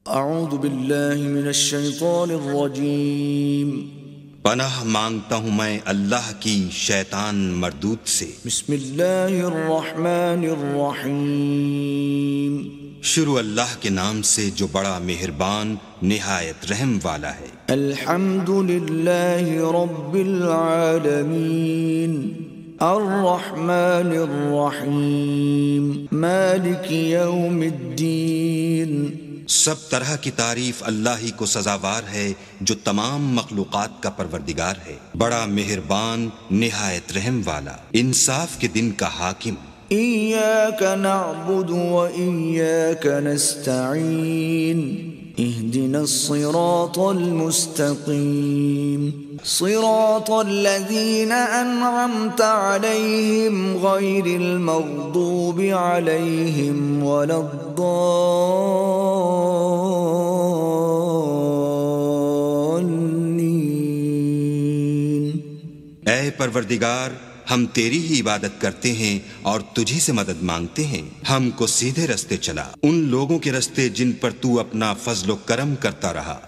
اعوذ باللہ من الشیطان الرجیم پناہ مانگتا ہوں میں اللہ کی شیطان مردود سے۔ بسم اللہ الرحمن الرحیم شروع اللہ کے نام سے جو بڑا مہربان نہایت رحم والا ہے۔ الحمد للہ رب العالمین الرحمن الرحیم مالک یوم الدین۔ سب طرح کی تعریف اللہ ہی کو سزاوار ہے جو تمام مخلوقات کا پروردگار ہے، بڑا مہربان نہایت رحم والا، انصاف کے دن کا حاکم۔ ایاک نعبد و ایاک نستعین اہدنا الصراط المستقیم صراط الذین انعمت علیہم غیر المغضوب علیہم ولا الضالین۔ اے پروردگار، ہم تیری ہی عبادت کرتے ہیں اور تجھی سے مدد مانگتے ہیں، ہم کو سیدھے رستے چلا، ان لوگوں کے رستے جن پر تو اپنا فضل و کرم کرتا رہا،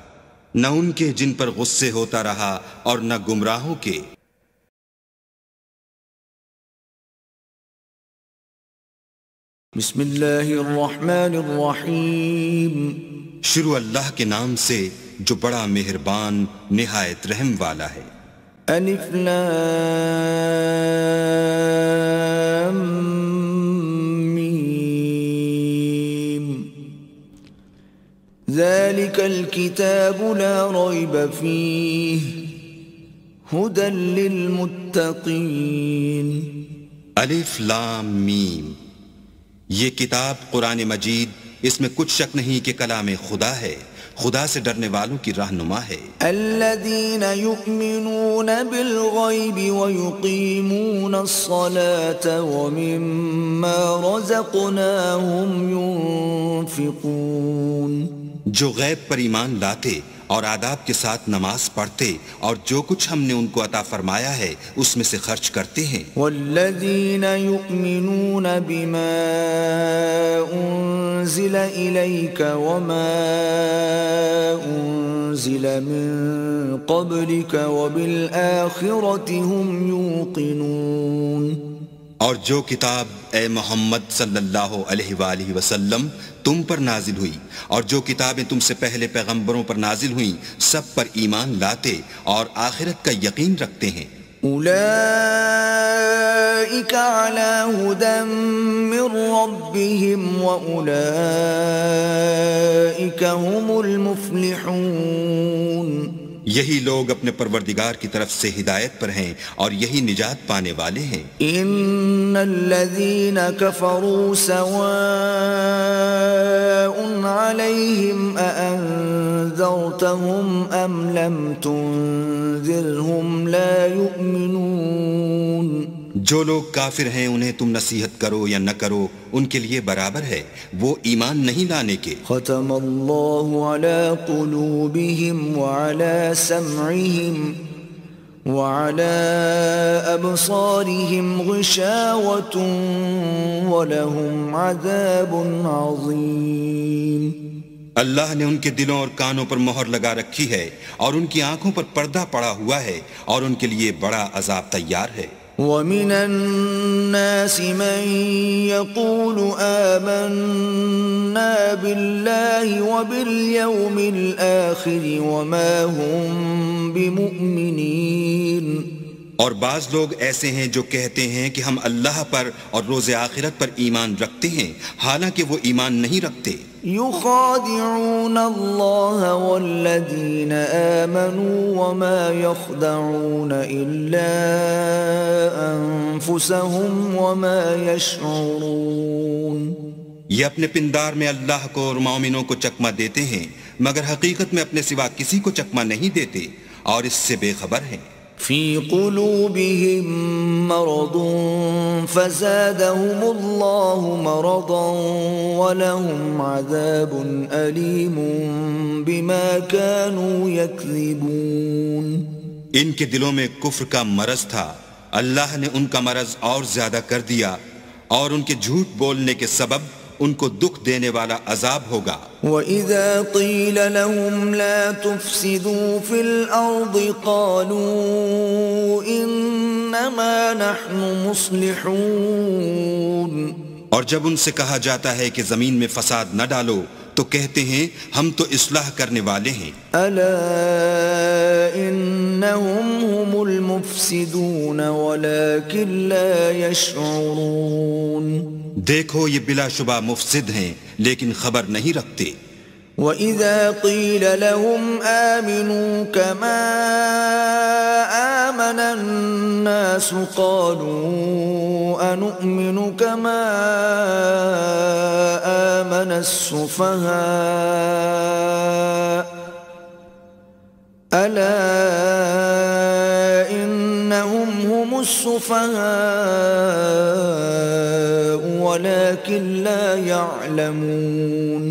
نہ ان کے جن پر غصے ہوتا رہا اور نہ گمراہوں کے۔ بسم اللہ الرحمن الرحیم شروع اللہ کے نام سے جو بڑا مہربان نہایت رحم والا ہے۔ الف لام میم ذلك الكتاب لا ريب فيه هدى للمتقين۔ الف لام میم، یہ کتاب قرآن مجید، اس میں کچھ شک نہیں کہ کلام خدا ہے، خدا سے ڈرنے والوں کی رہنما ہے۔ الذين يؤمنون بالغيب ويقيمون الصلاة ومما رزقناهم ينفقون، جو غیب پر ایمان لاتے اور آداب کے ساتھ نماز پڑھتے اور جو کچھ ہم نے ان کو عطا فرمایا ہے اس میں سے خرچ کرتے ہیں۔ والذین یؤمنون بما انزل الیک وما انزل من قبلک وبالآخرة هم یوقنون، اور جو کتاب اے محمد صلی اللہ علیہ وآلہ وسلم تم پر نازل ہوئی اور جو کتابیں تم سے پہلے پیغمبروں پر نازل ہوئیں سب پر ایمان لاتے اور آخرت کا یقین رکھتے ہیں۔ اولئک علی ھدی من ربہم واولئک هم المفلحون، یہی لوگ اپنے پروردگار کی طرف سے ہدایت پر ہیں اور یہی نجات پانے والے ہیں۔ ان الذین کفروا سواء علیہم اانذرتہم ام لم تنذرہم لا یؤمنون، جو لوگ کافر ہیں انہیں تم نصیحت کرو یا نہ کرو ان کے لیے برابر ہے، وہ ایمان نہیں لانے کے۔ ختم اللہ علی قلوبہم وعلی سمعہم وعلی ابصارہم غشاوۃ ولہم عذاب عظیم۔ اللہ نے ان کے دلوں اور کانوں پر مہر لگا رکھی ہے اور ان کی آنکھوں پر پردہ پڑا ہوا ہے اور ان کے لیے بڑا عذاب تیار ہے۔ وَمِنَ النَّاسِ مَن يَقُولُ آمَنَّا بِاللَّهِ وَبِالْيَوْمِ الْآخِرِ وَمَا هُمْ بِمُؤْمِنِينَ، اور بعض لوگ ایسے ہیں جو کہتے ہیں کہ ہم اللہ پر اور روز آخرت پر ایمان رکھتے ہیں حالانکہ وہ ایمان نہیں رکھتے۔ يخادعون الله والذين آمنوا وما يخدعون إلا أنفسهم وما يشعرون، یہ اپنے پندار میں اللہ کو اور مومنوں کو چکمہ دیتے ہیں مگر حقیقت میں اپنے سوا کسی کو چکمہ نہیں دیتے اور اس سے بے خبر ہیں۔ في قلوبهم مرض فزادهم الله مرضا ولهم عذاب أليم بما كانوا يكذبون، ان کے دلوں میں کفر کا مرض تھا، اللہ نے ان کا مرض اور زیادہ کر دیا اور ان کے جھوٹ بولنے کے سبب ان کو دکھ دینے والا عذاب ہوگا۔ وَإِذَا قِيلَ لَهُمْ لَا تُفْسِدُوا فِي الْأَرْضِ قَالُوا إِنَّمَا نَحْنُ مُصْلِحُونَ، اور جب ان سے کہا جاتا ہے کہ زمین میں فساد نہ ڈالو تو کہتے ہیں ہم تو اصلاح کرنے والے ہیں۔ أَلَا إِنَّهُمْ هُمُ الْمُفْسِدُونَ وَلَكِنْ لَا يَشْعُرُونَ، دیکھو یہ بلا شبہ مفسد ہیں لیکن خبر نہیں رکھتے۔ وَإِذَا قِيلَ لَهُمْ آمِنُوا كَمَا آمَنَ النَّاسُ قَالُوا أَنُؤْمِنُ كَمَا آمَنَ السُّفَهَاءُ أَلَا إِنَّهُمْ هُمُ السُّفَهَاءُ وَلَكِنْ لَا يَعْلَمُونَ،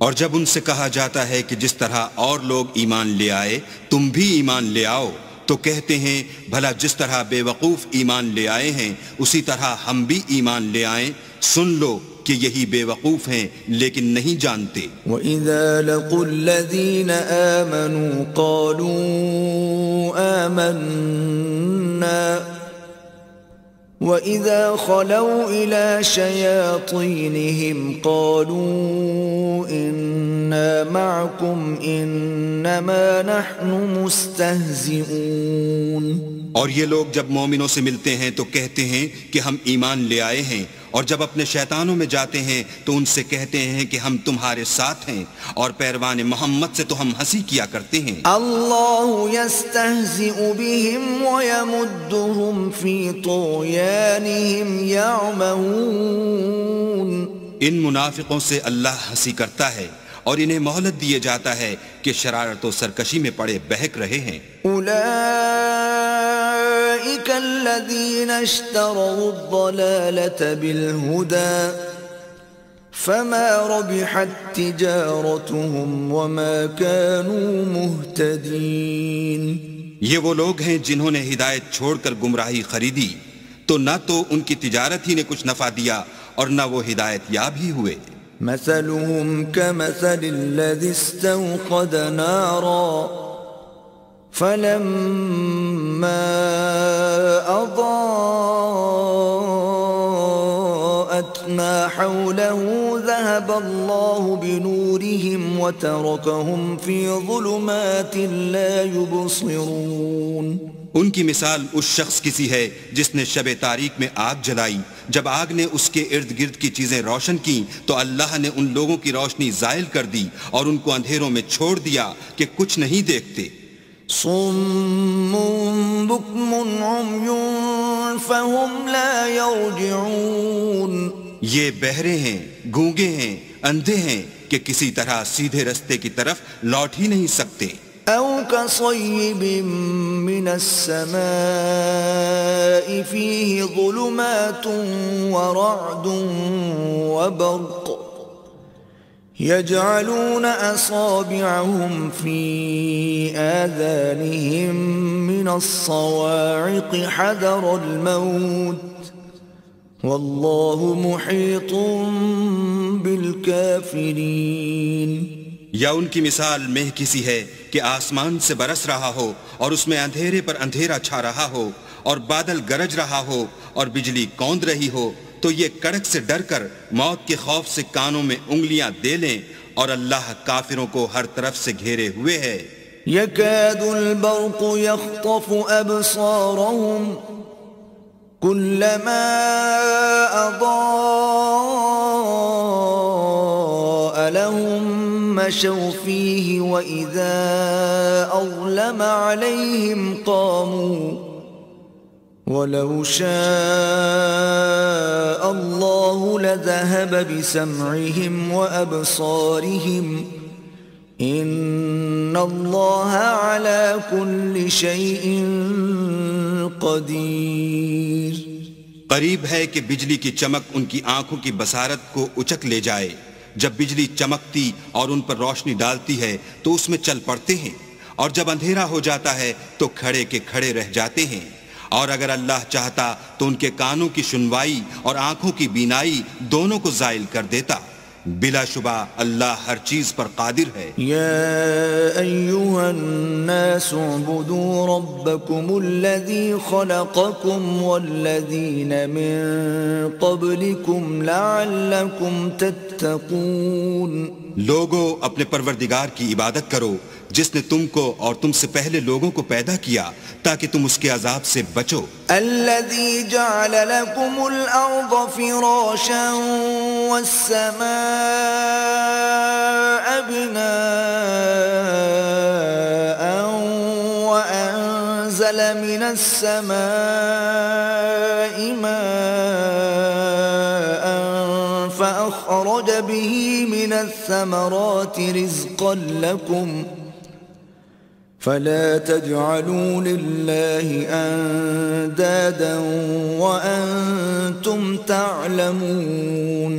اور جب ان سے کہا جاتا ہے کہ جس طرح اور لوگ ایمان لے آئے تم بھی ایمان لے آؤ تو کہتے ہیں بھلا جس طرح بے وقوف ایمان لے آئے ہیں اسی طرح ہم بھی ایمان لے آئیں، سن لو کہ یہی بے وقوف ہیں لیکن نہیں جانتے۔ وَإِذَا لَقُوا الَّذِينَ آمَنُوا قَالُوا آمَنَّا وَإِذَا خَلَوْا إِلَى شَيَاطِينِهِمْ قَالُوا إِنَّا مَعَكُمْ إِنَّمَا نَحْنُ مُسْتَهْزِئُونَ، اور یہ لوگ جب مومنوں سے ملتے ہیں تو کہتے ہیں کہ ہم ایمان لے آئے ہیں، اور جب اپنے شیطانوں میں جاتے ہیں تو ان سے کہتے ہیں کہ ہم تمہارے ساتھ ہیں، اور پیروان محمد سے تو ہم ہنسی کیا کرتے ہیں۔ اللہ یستہزئ بہم ویمدہم فی طغیانہم یعمہون، ان منافقوں سے اللہ ہنسی کرتا ہے اور انہیں مہلت دیے جاتا ہے کہ شرارت و سرکشی میں پڑے بہک رہے ہیں۔ اولئک الذین اشتروا الضلالة بالہدى فما ربحت تجارتهم وما كانوا مہتدین، یہ وہ لوگ ہیں جنہوں نے ہدایت چھوڑ کر گمراہی خریدی تو نہ تو ان کی تجارت ہی نے کچھ نفع دیا اور نہ وہ ہدایت یاب ہی ہوئے۔ مثلهم كمثل الذي استوقد نارا فلما أضاءت ما حوله ذهب الله بنورهم وتركهم في ظلمات لا يبصرون، ان کی مثال اس شخص کی سی ہے جس نے شب تاریک میں آگ جلائی، جب آگ نے اس کے ارد گرد کی چیزیں روشن کی تو اللہ نے ان لوگوں کی روشنی زائل کر دی اور ان کو اندھیروں میں چھوڑ دیا کہ کچھ نہیں دیکھتے۔ صم بكم عمي فهم لا يرجعون، یہ بہرے ہیں، گونگے ہیں، اندھے ہیں کہ کسی طرح سیدھے رستے کی طرف لوٹ ہی نہیں سکتے۔ أو كصيب من السماء فيه ظلمات ورعد وبرق يجعلون أصابعهم في آذانهم من الصواعق حذر الموت والله محيط بالكافرين، یا ان کی مثال مہ کسی ہے کہ آسمان سے برس رہا ہو اور اس میں اندھیرے پر اندھیرا چھا رہا ہو اور بادل گرج رہا ہو اور بجلی کوند رہی ہو تو یہ کڑک سے ڈر کر موت کے خوف سے کانوں میں انگلیاں دے لیں، اور اللہ کافروں کو ہر طرف سے گھیرے ہوئے ہے۔ يكاد البرق يخطف أبصارهم كلما أضاء لهم مشوا فيه وإذا أظلم عليهم قاموا ولو شاء الله لذهب بسمعهم وأبصارهم إن الله على كل شيء قدیر، قریب ہے کہ بجلی کی چمک ان کی آنکھوں کی بصارت کو اچک لے جائے، جب بجلی چمکتی اور ان پر روشنی ڈالتی ہے تو اس میں چل پڑتے ہیں، اور جب اندھیرا ہو جاتا ہے تو کھڑے کے کھڑے رہ جاتے ہیں، اور اگر اللہ چاہتا تو ان کے کانوں کی سنوائی اور آنکھوں کی بینائی دونوں کو زائل کر دیتا. بلا شبہ اللہ ہر چیز پر قادر ہے. يا أيها الناس اعبدوا ربكم الذي خلقكم والذين من قبلكم لعلكم تتقون. لوگو اپنے پروردگار کی عبادت کرو جس نے تم کو اور تم سے پہلے لوگوں کو پیدا کیا تاکہ تم اس کے عذاب سے بچو. الذي جعل لكم الأرض فراشا والسماء بناء وأنزل من السماء ماء فأخرج به من الثمرات رزقا لكم فلا تجعلوا لله أندادا وأنتم تعلمون.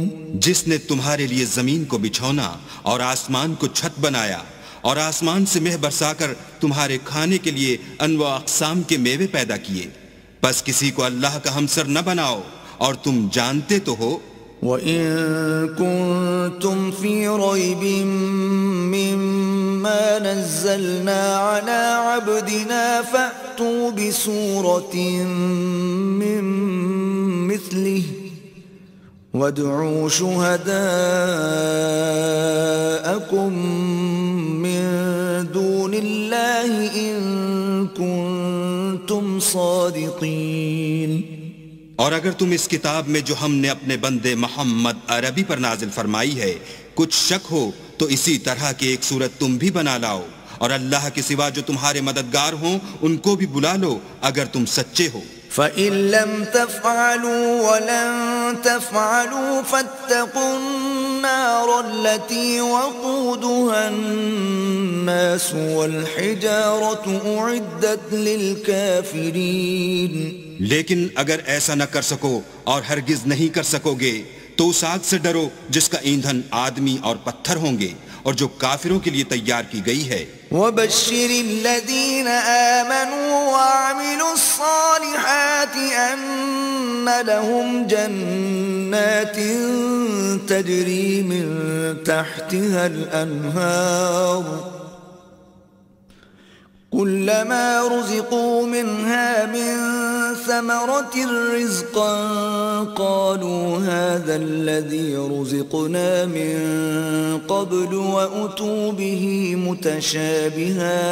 جس نے تمہارے لیے زمین کو بچھونا اور آسمان کو چھت بنایا اور آسمان سے مہ برسا کر تمہارے کھانے کے لیے انواع اقسام کے میوے پیدا کیے، پس کسی کو اللہ کا ہمسر نہ بناؤ اور تم جانتے تو ہو. وَإِن كُنتُمْ فِي رَيْبٍ مِّمَّا نَزَّلْنَا عَلَىٰ عَبْدِنَا فَأْتُوا بِسُورَةٍ مِّن مِّثْلِهِ وَادْعُوا شُهَدَاءَكُم مِّن دُونِ اللَّهِ إِن كُنتُمْ صَادِقِينَ. اور اگر تم اس کتاب میں جو ہم نے اپنے بندے محمد عربی پر نازل فرمائی ہے کچھ شک ہو تو اسی طرح کی ایک صورت تم بھی بنا لاؤ اور اللہ کے سوا جو تمہارے مددگار ہوں ان کو بھی بلا لو اگر تم سچے ہو. فَإِن لَّمْ تَفْعَلُوا وَلَن تَفْعَلُوا فَاتَّقُوا النَّارَ الَّتِي وَقُودُهَا النَّاسُ وَالْحِجَارَةُ أُعِدَّتْ لِلْكَافِرِينَ. لیکن اگر ایسا نہ کر سکو اور ہرگز نہیں کر سکو گے تو اس آگ سے ڈرو جس کا ایندھن آدمی اور پتھر ہوں گے اور جو کافروں کے لیے تیار کی گئی ہے. وَبَشِّرِ الَّذِينَ آمَنُوا وَعَمِلُوا الصَّالِحَاتِ أَنَّ لَهُمْ جَنَّاتٍ تَجْرِي مِن تَحْتِهَا الْأَنْهَارُ كُلَّمَا رُزِقُوا مِنْهَا مِن ثَمَرَةٍ رِزْقًا قَالُوا هَذَا الَّذِي رُزِقْنَا مِن قَبْلُ وَأُتُوا بِهِ مُتَشَابِهًا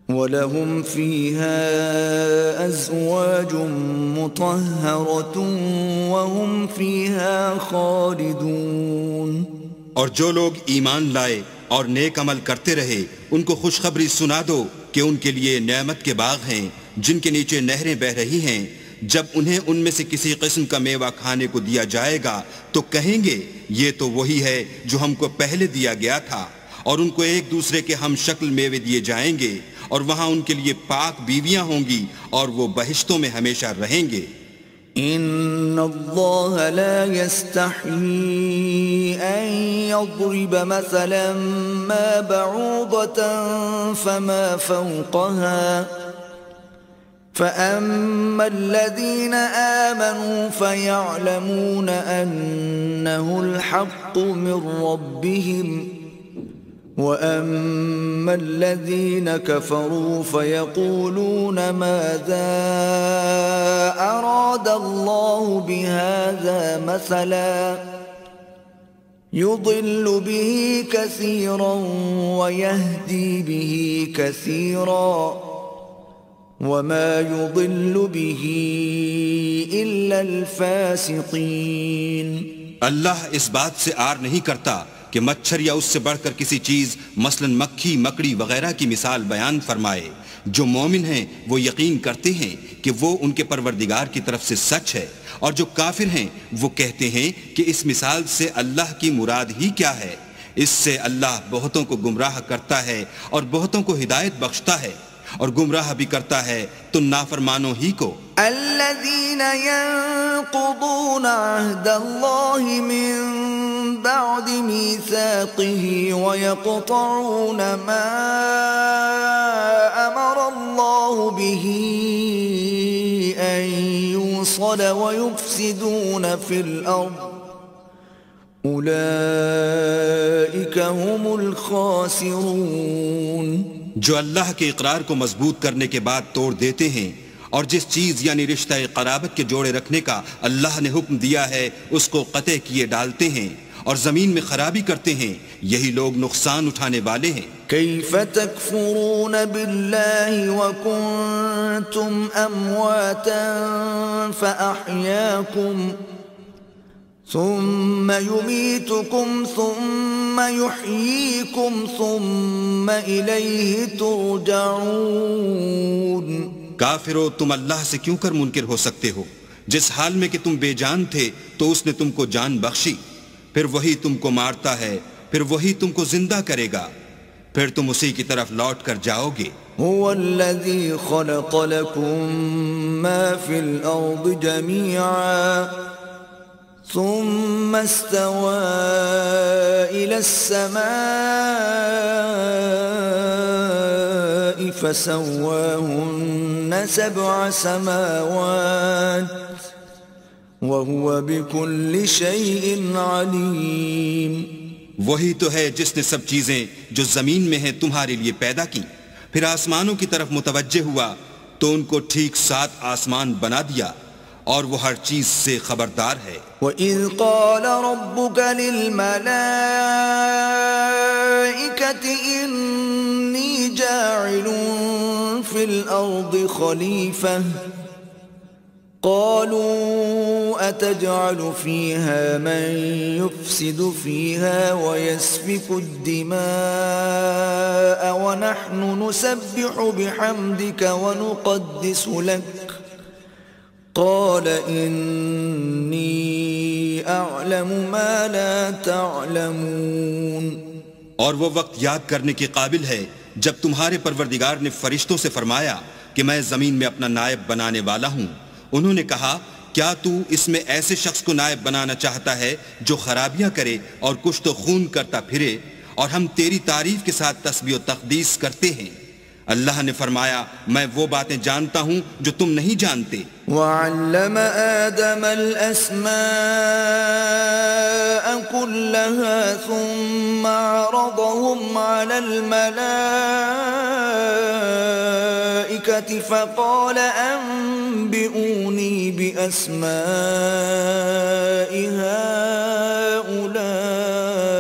وَلَهُمْ فِيهَا أَزْوَاجٌ مُطَهَّرَةٌ وَهُمْ فِيهَا خَالِدُونَ. اور جو لوگ ایمان لائے اور نیک عمل کرتے رہے ان کو خوشخبری سنا دو کہ ان کے لیے نعمت کے باغ ہیں جن کے نیچے نہریں بہ رہی ہیں. جب انہیں ان میں سے کسی قسم کا میوہ کھانے کو دیا جائے گا تو کہیں گے یہ تو وہی ہے جو ہم کو پہلے دیا گیا تھا، اور ان کو ایک دوسرے کے ہم شکل میوے دیے جائیں گے اور وہاں ان کے لیے پاک بیویاں ہوں گی اور وہ بہشتوں میں ہمیشہ رہیں گے. إن الله لا يستحيي أن يضرب مثلا ما بعوضة فما فوقها فأما الذين آمنوا فيعلمون أنه الحق من ربهم وأما الذين كفروا فيقولون ماذا أراد الله بهذا مثلا يضل به كثيرا ويهدي به كثيرا وما يضل به إلا الفاسقين. اللہ اس بات سے آر نہیں کرتا کہ مچھر یا اس سے بڑھ کر کسی چیز مثلا مکھی مکڑی وغیرہ کی مثال بیان فرمائے. جو مومن ہیں وہ یقین کرتے ہیں کہ وہ ان کے پروردگار کی طرف سے سچ ہے، اور جو کافر ہیں وہ کہتے ہیں کہ اس مثال سے اللہ کی مراد ہی کیا ہے. اس سے اللہ بہتوں کو گمراہ کرتا ہے اور بہتوں کو ہدایت بخشتا ہے، اور گمراہ بھی کرتا ہے تو نافرمانوں ہی کو. الذين ينقضون عهد الله من بعد ميثاقه ويقطعون ما أمر الله الله به أن يوصل ويفسدون في الأرض أولئك هم الخاسرون. جو اللہ کے اقرار کو مضبوط کرنے کے بعد توڑ دیتے ہیں اور جس چیز یعنی رشتہ قرابت کے جوڑے رکھنے کا اللہ نے حکم دیا ہے اس کو قطع کیے ڈالتے ہیں اور زمین میں خرابی کرتے ہیں، یہی لوگ نقصان اٹھانے والے ہیں. كيف تكفرون بالله وكنتم أمواتا فأحياكم ثم يميتكم ثم يحييكم ثم إليه ترجعون. کافرو، تم اللہ سے کیوں کر منکر ہو سکتے ہو؟ جس حال میں کہ تم بے جان تھے تو اس نے تم کو جان بخشی، پھر وہی تم کو مارتا ہے، پھر وہی تم کو زندہ کرے گا، پھر تم اسی کی طرف لوٹ کر جاؤ گے. هو الذي خلق لكم ما في الأرض جميعا ثم استوى إلى السماء فسواهن 7 سماوات وهو بكل شيء عليم. وہی تو ہے جس نے سب چیزیں جو زمین میں ہیں تمہارے لیے پیدا کی، پھر آسمانوں کی طرف متوجہ ہوا تو ان کو ٹھیک 7 آسمان بنا دیا، اور وہ ہر چیز سے خبردار ہے. وَإِذْ قَالَ رَبُّكَ لِلْمَلَائِكَةِ إِنِّي جَاعِلٌ فِي الْأَرْضِ خَلِيفَةً قالوا أتجعل فيها من يفسد فيها ويسفك الدماء ونحن نسبح بحمدك ونقدس لك قال إني أعلم ما لا تعلمون. اور وہ وقت یاد کرنے کے قابل ہے جب تمہارے پروردگار نے فرشتوں سے فرمایا کہ میں زمین میں اپنا نائب بنانے والا ہوں. انہوں نے کہا کیا تو اس میں ایسے شخص کو نائب بنانا چاہتا ہے جو خرابیاں کرے اور کچھ تو خون کرتا پھرے، اور ہم تیری تعریف کے ساتھ تسبیح و تقدیس کرتے ہیں. اللہ نے فرمایا میں وہ باتیں جانتا ہوں جو تم نہیں جانتے. وَعَلَّمَ آدَمَ الْأَسْمَاءَ كُلَّهَا ثُمَّ عَرَضَهُمْ عَلَى الْمَلَائِكَةِ فَقَالَ أَنبِئُونِي بِأَسْمَاءِ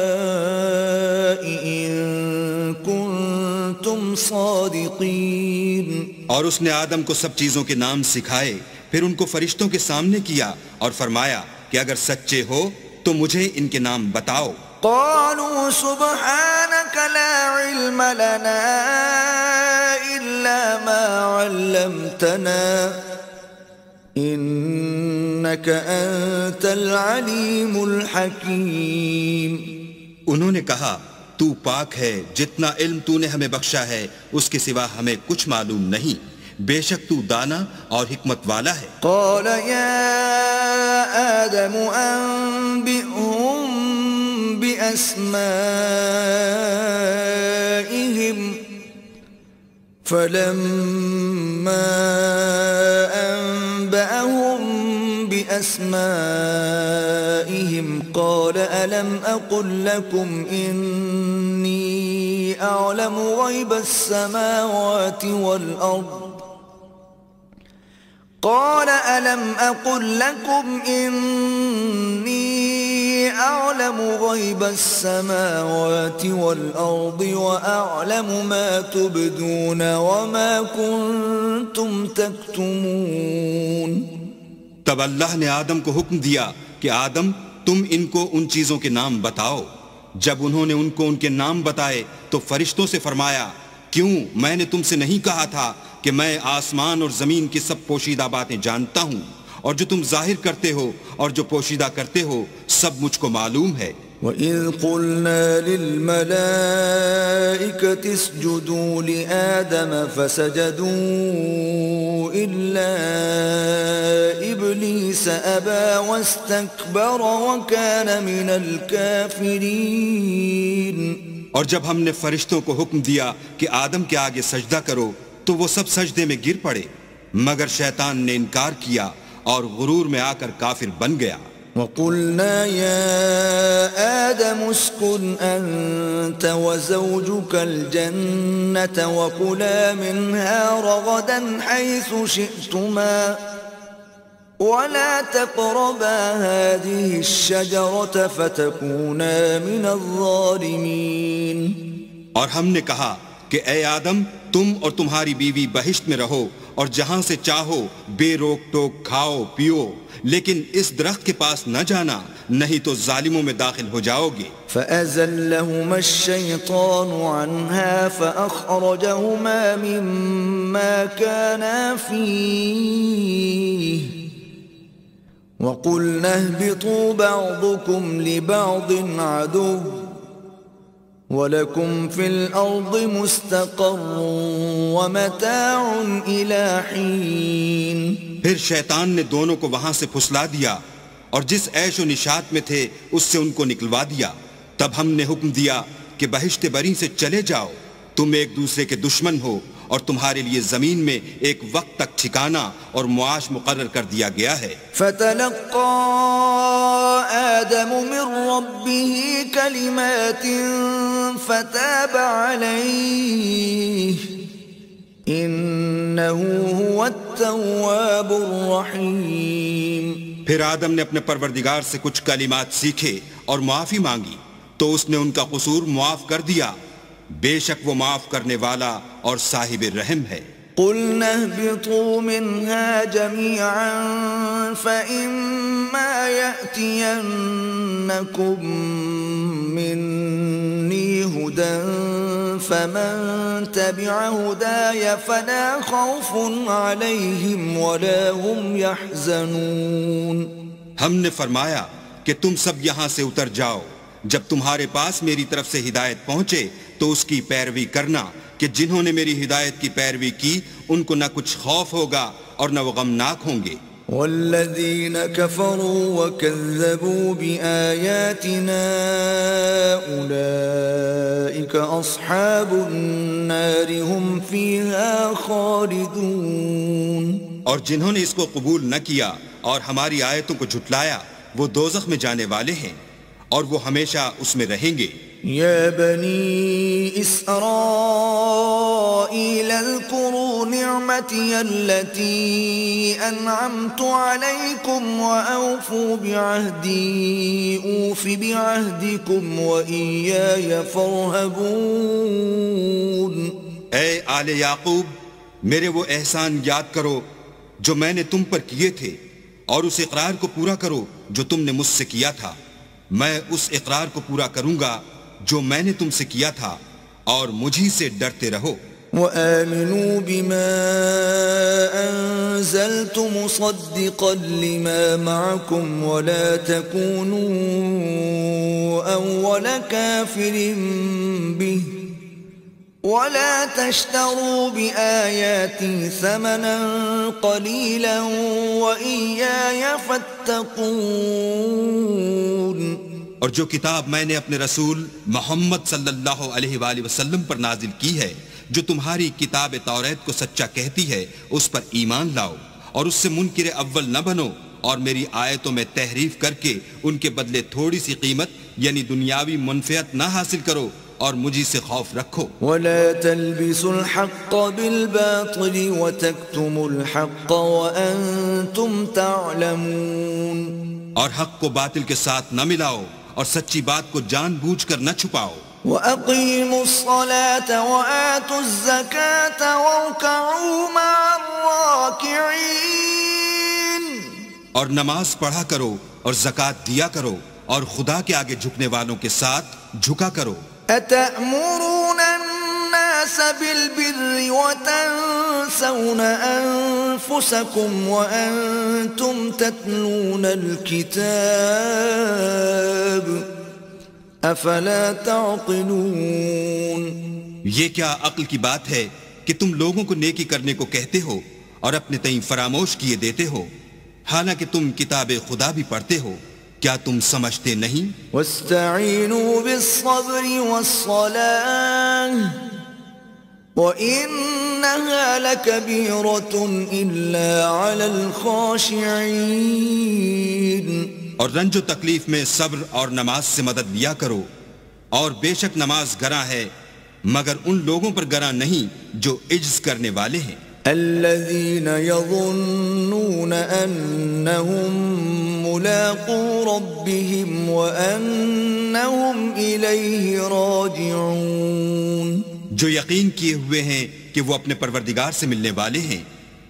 هَؤُلَاءِ إِن كُنتُمْ صَادِقِينَ. اور اس نے آدم کو سب چیزوں کے نام سکھائے، پھر ان کو فرشتوں کے سامنے کیا اور فرمایا کہ اگر سچے ہو تو مجھے ان کے نام بتاؤ. قالوا سبحانك لا علم لنا إلا ما علمتنا إنك أنت العليم الحكيم. انہوں نے کہا تو پاک ہے، جتنا علم تو نے ہمیں بخشا ہے اس کے سوا ہمیں کچھ معلوم نہیں، بے شک تو دانا اور حکمت والا ہے. قال يا آدم أنبئهم بأسمائهم فلما أنبأهم بأسمائهم قال ألم أقل لكم إني أعلم غيب السماوات والأرض قال ألم أقل لكم إني أعلم غيب السماوات والأرض وأعلم ما تبدون وما كنتم تكتمون. تب اللہ نے آدم کو حکم دیا کہ آدم تم ان کو ان چیزوں کے نام بتاؤ. جب انہوں نے ان کو ان کے نام بتائے تو فرشتوں سے فرمایا کیوں میں نے تم سے نہیں کہا تھا کہ میں آسمان اور زمین کی سب پوشیدہ باتیں جانتا ہوں، اور جو تم ظاہر کرتے ہو اور جو پوشیدہ کرتے ہو سب مجھ کو معلوم ہے. وَإِذْ قُلْنَا لِلْمَلَائِكَةِ اسْجُدُوا لِآدَمَ فَسَجَدُوا إِلَّا إِبْلِيسَ أَبَى وَاسْتَكْبَرَ وَكَانَ مِنَ الْكَافِرِينَ. اور جب ہم نے فرشتوں کو حکم دیا کہ آدم کے آگے سجدہ کرو تو وہ سب سجدے میں گر پڑے مگر شیطان نے انکار کیا اور غرور میں آ کر کافر بن گیا. وَقُلْنَا يَا آدَمُ اسْكُنْ أَنْتَ وَزَوْجُكَ الْجَنَّةَ وَكُلَا مِنْهَا رَغَدًا حَيْثُ شِئْتُمَا وَلَا تَقْرَبَا هَذِهِ الشَّجَرَةَ فَتَكُونَا مِنَ الظَّالِمِينَ. اور ہم نے کہا کہ اے آدم تم اور تمہاری بیوی بہشت میں رہو اور جہاں سے چاہو بے روک ٹوک کھاؤ پیو لیکن اس درخت کے پاس نہ جانا نہیں تو ظالموں میں داخل ہو جاؤ گے. فَأَزَلَّهُمَا الشَّيْطَانُ عَنْهَا فَأَخْرَجَهُمَا مِمَّا كَانَا فِيهِ وَقُلْنَا اهْبِطُوا بَعْضُكُمْ لِبَعْضٍ عَدُوٌّ وَلَكُمْ فِي الْأَرْضِ مُسْتَقَرٌّ وَمَتَاعٌ إِلَى حِينٍ. پھر شیطان نے دونوں کو وہاں سے پھسلا دیا اور جس عیش و نشاط میں تھے اس سے ان کو نکلوا دیا. تب ہم نے حکم دیا کہ بہشت بری سے چلے جاؤ تم ایک دوسرے کے دشمن ہو اور تمہارے لیے زمین میں ایک وقت تک ٹھکانہ اور معاش مقرر کر دیا گیا ہے. فَتَلَقَّى آدَمُ مِن رَّبِّهِ كَلِمَاتٍ فَتَابَ عَلَيْهِ إِنَّهُ هُوَ التَّوَّابُ الرَّحِيمُ. پھر آدم نے اپنے پروردگار سے کچھ کلمات سیکھے اور معافی مانگی تو اس نے ان کا قصور معاف کر دیا بے شک وہ معاف کرنے والا اور صاحب رحم ہے. قُلْنَا اهْبِطُوا مِنْهَا جَمِيعًا فَإِمَّا يَأْتِيَنَّكُمْ مِنِّي هُدًى فَمَن تَبِعَ هُدَايَ فَلَا خَوْفٌ عَلَيْهِمْ وَلَا هُمْ يَحْزَنُونَ. ہم نے فرمایا کہ تم سب یہاں سے اتر جاؤ جب تمہارے پاس میری طرف سے ہدایت پہنچے تو اس کی پیروی کرنا کہ جنہوں نے میری ہدایت کی پیروی کی ان کو نہ کچھ خوف ہوگا اور نہ وہ غمناک ہوں گے. والذین کفروا وکذبوا بآیاتنا اولئک اصحاب النار هم فیہا خالدون. اور جنہوں نے اس کو قبول نہ کیا اور ہماری آیتوں کو جھٹلایا وہ دوزخ میں جانے والے ہیں اور وہ ہمیشہ اس میں رہیں گے. یا بنی اسرائیل اذکروا نعمتی التي انعمت علیکم واوفوا بعہدی اوف بعہدکم وإیای فارہبون. اے آل یعقوب میرے وہ احسان یاد کرو جو میں نے تم پر کیے تھے اور اس اقرار کو پورا کرو جو تم نے مجھ سے کیا تھا. میں اس اقرار کو پورا کروں گا جو میں نے تم سے کیا تھا اور مجھی سے ڈرتے رہو. وآمنوا بما أنزلت مصدقا لما معكم ولا تكونوا أول كافر به ولا تشتروا بآياتي ثمنا قليلا وإياي فاتقون. اور جو کتاب میں نے اپنے رسول محمد صلی اللہ علیہ وآلہ وسلم پر نازل کی ہے جو تمہاری کتاب توریت کو سچا کہتی ہے اس پر ایمان لاؤ اور اس سے منکر اول نہ بنو اور میری آیتوں میں تحریف کر کے ان کے بدلے تھوڑی سی قیمت یعنی دنیاوی منفعت نہ حاصل کرو اور مجھی سے خوف رکھو. ولا تلبسوا الحق بالباطل وتكتموا الحق وانتم تعلمون. اور حق کو باطل کے ساتھ نہ ملاؤ اور سچی بات کو جان بوجھ کر نہ چھپاؤ. وَأَقِيمُوا الصَّلَاةَ وَآتُوا الزَّكَاةَ وَارْكَعُوا مَعَ الرَّاكِعِينَ. اور نماز پڑھا کرو اور زکوٰۃ دیا کرو اور خدا کے آگے جھکنے والوں کے ساتھ جھکا کرو. أَتَأْمُرُونَ النَّاسَ بِالْبِرِّ وَتَنْسَوْنَ أَنفُسَكُمْ وَأَنْتُمْ تَتْلُونَ الْكِتَابَ افلا تعقلون. یہ کیا عقل کی بات ہے کہ تم لوگوں کو نیکی کرنے کو کہتے ہو اور اپنے تئیں فراموش کیے دیتے ہو حالانکہ تم کتاب خدا بھی پڑھتے ہو. کیا تم سمجھتے نہیں؟ واستعینوا بالصبر والصلاة وَإِنَّهَا لَكَبِيرَةٌ إِلَّا عَلَى الْخَاشِعِينَ اور رنج و تکلیف میں صبر اور نماز سے مدد لیا کرو، اور بے شک نماز گراں ہے مگر ان لوگوں پر گراں نہیں جو عجز کرنے والے ہیں، الذين يظنون أنهم ملاقو ربهم وأنهم إليه راجعون، جو یقین کیے ہوئے ہیں کہ وہ اپنے پروردگار سے ملنے والے ہیں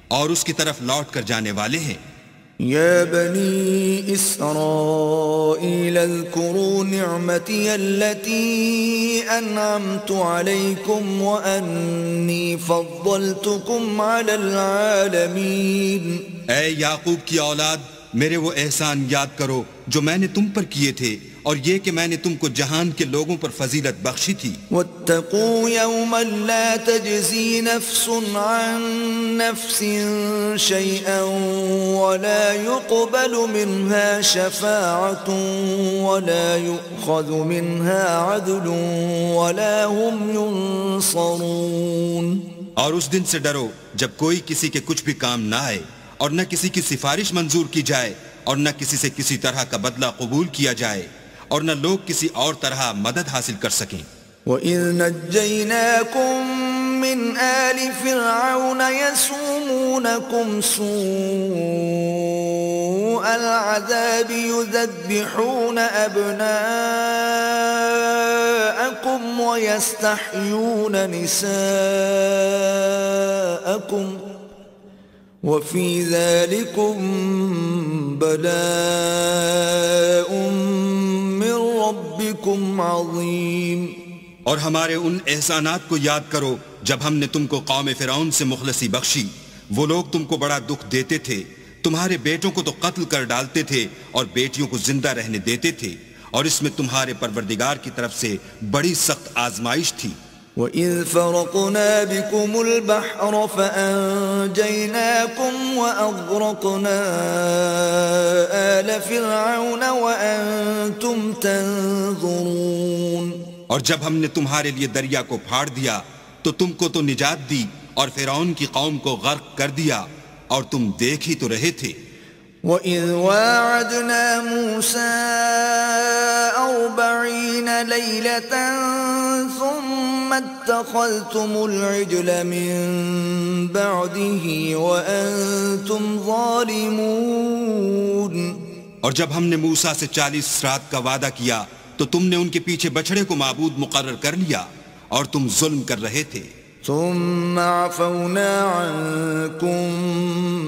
اور اس کی طرف لوٹ کر جانے والے ہیں۔ يا بني إسرائيل اذكروا نعمتي التي أنعمت عليكم وأني فضلتكم على العالمين۔ اے یعقوب کی اولاد، میرے وہ احسان یاد کرو جو میں نے تم پر کیے تھے، اور یہ کہ میں نے تم کو جہان کے لوگوں پر فضیلت بخشی تھی۔ واتقوا يوما لا تجزي نفس عن نفس شيئا ولا يقبل منها شفاعة ولا يؤخذ منها عدل ولا هم ينصرون۔ اور اس دن سے ڈرو جب کوئی کسی کے کچھ بھی کام نہ آئے، اور نہ کسی کی سفارش منظور کی جائے، اور نہ کسی سے کسی طرح کا بدلہ قبول کیا جائے، اور نہ لوگ کسی اور طرح مدد حاصل کر سکیں۔ وَإِذْ نَجَّيْنَاكُمْ مِنْ آلِ فِرْعَوْنَ يَسُومُونَكُمْ سُوءَ الْعَذَابِ يُذَبِّحُونَ أَبْنَاءَكُمْ وَيَسْتَحْيُونَ نِسَاءَكُمْ وَفِي ذَلِكُمْ بَلَاءٌ مِّن رَبِّكُمْ عَظِيمٌ۔ اور ہمارے ان احسانات کو یاد کرو جب ہم نے تم کو قوم فرعون سے مخلصی بخشی، وہ لوگ تم کو بڑا دکھ دیتے تھے، تمہارے بیٹوں کو تو قتل کر ڈالتے تھے اور بیٹیوں کو زندہ رہنے دیتے تھے، اور اس میں تمہارے پروردگار کی طرف سے بڑی سخت آزمائش تھی۔ وَإِذْ فَرَقْنَا بِكُمُ الْبَحْرَ فَأَنْجَيْنَاكُمْ وَأَغْرَقْنَا آلَ فِرْعَوْنَ وَأَنْتُمْ تَنْظُرُونَ۔ اور جب ہم نے تمہارے لیے دریا کو پھاڑ دیا تو تم کو تو نجات دی، اور فرعون کی قوم کو غرق کر دیا اور تم دیکھ ہی تو رہے تھے۔ وَإِذْ وَاعَدْنَا مُوسَىٰ 40 لَيْلَةً ثُمَّ اتَّخَذْتُمُ الْعِجْلَ مِن بَعْدِهِ وَأَنْتُمْ ظَالِمُونَ۔ اور جب ہم نے موسیٰ سے 40 رات کا وعدہ کیا تو تم نے ان کے پیچھے بچھڑے کو معبود مقرر کر لیا اور تم ظلم کر رہے تھے۔ ثم عفونا عنكم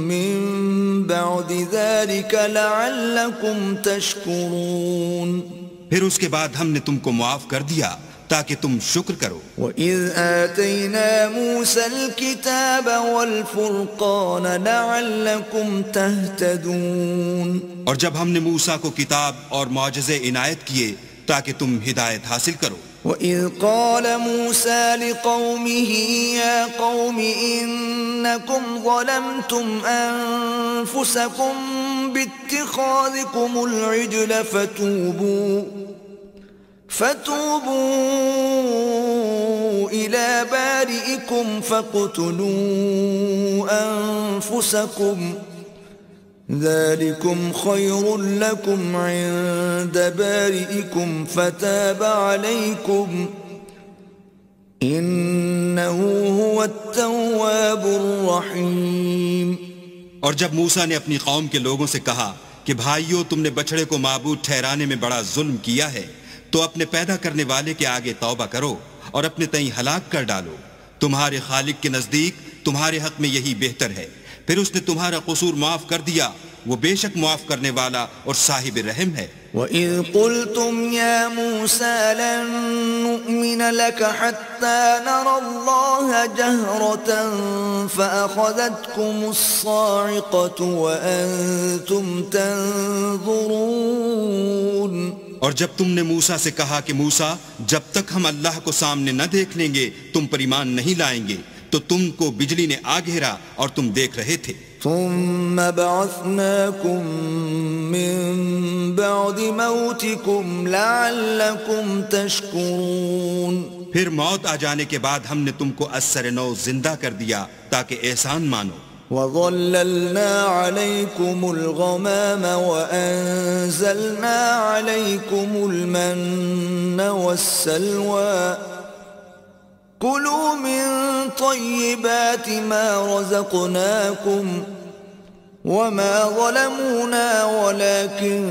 من بعد ذلك لعلكم تشكرون۔ پھر اس کے بعد ہم نے تم کو معاف کر دیا تاکہ تم شکر کرو۔ وَإِذْ آتَيْنَا مُوسَى الْكِتَابَ وَالْفُرْقَانَ لَعَلَّكُمْ تَهْتَدُونَ۔ اور جب ہم نے موسیٰ کو کتاب اور معجزے عنایت کیے تاکہ تم ہدایت حاصل کرو۔ وَإِذْ قَالَ مُوسَى لِقَوْمِهِ يَا قَوْمِ إِنَّكُمْ ظَلَمْتُمْ أَنفُسَكُمْ بِاتِّخَاذِكُمُ الْعِجْلَ فَتُوبُوا إِلَى بَارِئِكُمْ فَاقْتُلُوا أَنفُسَكُمْ ذَلِكُمْ خَيْرٌ لَكُمْ عِندَ بَارِئِكُمْ فَتَابَ عَلَيْكُمْ إِنَّهُ هُوَ التَّوَّابُ الرَّحِيمُ۔ اور جب موسیٰ نے اپنی قوم کے لوگوں سے کہا کہ بھائیو، تم نے بچھڑے کو معبود ٹھہرانے میں بڑا ظلم کیا ہے، تو اپنے پیدا کرنے والے کے آگے توبہ کرو اور اپنے تئیں ہلاک کر ڈالو، تمہارے خالق کے نزدیک تمہارے حق میں یہی بہتر ہے۔ پھر اس نے تمہارا قصور معاف کر دیا، وہ بے شک معاف کرنے والا اور صاحب رحم ہے۔ وَإِذْ قُلْتُمْ يَا مُوسَى لَن نُّؤْمِنَ لَكَ حَتَّى نَرَى اللَّهَ جَهْرَةً فَأَخَذَتْكُمُ الصَّاعِقَةُ وَأَنْتُمْ تَنْظُرُونَ۔ اور جب تم نے موسیٰ سے کہا کہ موسیٰ، جب تک ہم اللہ کو سامنے نہ دیکھ لیں گے تم پر ایمان نہیں لائیں گے، تو تم کو بجلی نے آ گھیرا اور تم دیکھ رہے تھے۔ ثم بعثناكم من بعد موتكم لعلكم تشكرون۔ پھر موت آ جانے کے بعد ہم نے تم کو اثر نو زندہ کر دیا تاکہ احسان مانو. وَظَلَّلْنَا عَلَيْكُمُ الْغَمَامَ وَأَنزَلْنَا عَلَيْكُمُ الْمَنَّ وَالسَّلْوَىٰ كُلُوا مِن طَيِّبَاتِ مَا رَزَقْنَاكُمْ وَمَا ظَلَمُونَا وَلَكِن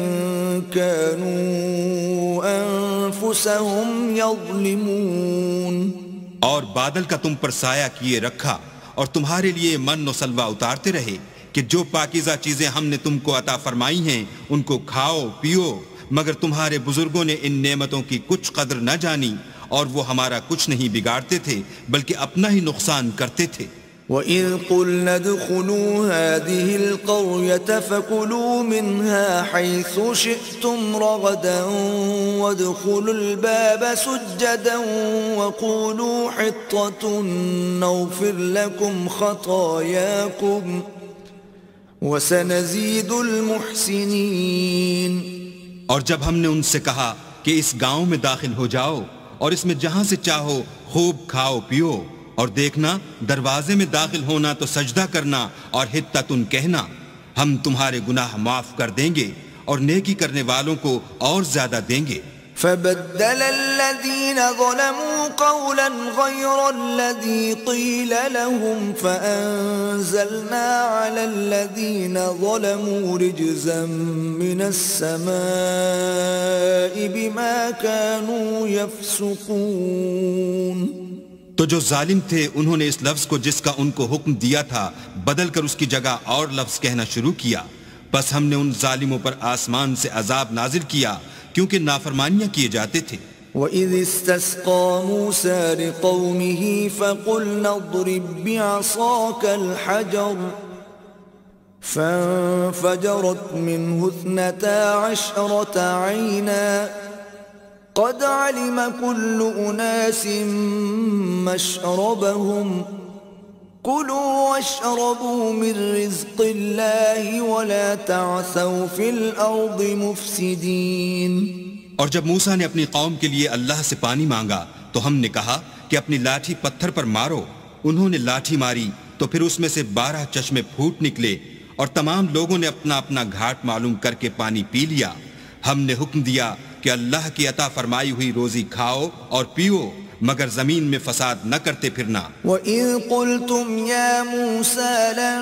كَانُوا أَنفُسَهُمْ يَظْلِمُونَ. اور بادل کا تم پر سایہ کیے رکھا اور تمہارے لیے من و سلوہ اتارتے رہے کہ جو پاکیزہ چیزیں ہم نے تم کو عطا فرمائی ہیں ان کو کھاؤ پیو، مگر تمہارے بزرگوں نے ان نعمتوں کی کچھ قدر نہ جانی اور وہ ہمارا کچھ نہیں بگاڑتے تھے بلکہ اپنا ہی نقصان کرتے تھے. وَإِذْ قُلْنَا ادْخُلُوا هَٰذِهِ الْقَرْيَةَ فَكُلُوا مِنْهَا حَيْثُ شِئْتُمْ رَغَدًا وَادْخُلُوا الْبَابَ سُجَّدًا وَقُولُوا حِطَّةٌ نَغْفِرْ لَكُمْ خَطَايَاكُمْ وَسَنَزِيدُ الْمُحْسِنِينَ. اور جب ہم نے ان سے کہا کہ اس گاؤں میں داخل ہو جاؤ اور اس میں جہاں سے چاہو خوب کھاؤ پیو، اور دیکھنا دروازے میں داخل ہونا تو سجدہ کرنا اور حطتن کہنا، ہم تمہارے گناہ معاف کر دیں گے اور نیکی کرنے والوں کو اور زیادہ دیں گے. فَبَدَّلَ الَّذِينَ ظَلَمُوا قَوْلًا غَيْرَ الَّذِي قِيلَ لَهُمْ فَأَنزَلْنَا عَلَى الَّذِينَ ظَلَمُوا رِجْزًا مِّنَ السَّمَاءِ بِمَا كَانُوا يَفْسُقُونَ. تو جو ظالم تھے انہوں نے اس لفظ کو جس کا ان کو حکم دیا تھا بدل کر اس کی جگہ اور لفظ کہنا شروع کیا، بس ہم نے ان ظالموں پر آسمان سے عذاب نازل کیا کیونکہ نافرمانیاں کیے جاتے تھے. وَإِذِ اسْتَسْقَىٰ مُوسَىٰ لِقَوْمِهِ فَقُلْنَا اضْرِب بِّعَصَاكَ الْحَجَرَ فَانفَجَرَتْ مِنْهُ 12 عَيْنًا قَدْ عَلِمَ كُلُّ أُنَاسٍ مَّشْرَبَهُمْ كُلُوا وَاشْرَبُوا مِن رِّزْقِ اللَّهِ وَلَا تَعْثَوْا فِي الْأَرْضِ مُفْسِدِينَ. اور جب موسیٰ نے اپنی قوم کے لیے اللہ سے پانی مانگا تو ہم نے کہا کہ اپنی لاٹھی پتھر پر مارو. انہوں نے لاٹھی ماری تو پھر اس میں سے 12 چشمے پھوٹ نکلے اور تمام لوگوں نے اپنا اپنا گھاٹ معلوم کر کے پانی پی لیا. ہم نے حکم دیا کہ اللہ کی عطا فرمائی ہوئی روزی کھاؤ اور پیو مگر زمین میں فساد نہ کرتے پھرنا. وَإِذْ قُلْتُمْ يَا مُوسَىٰ لَن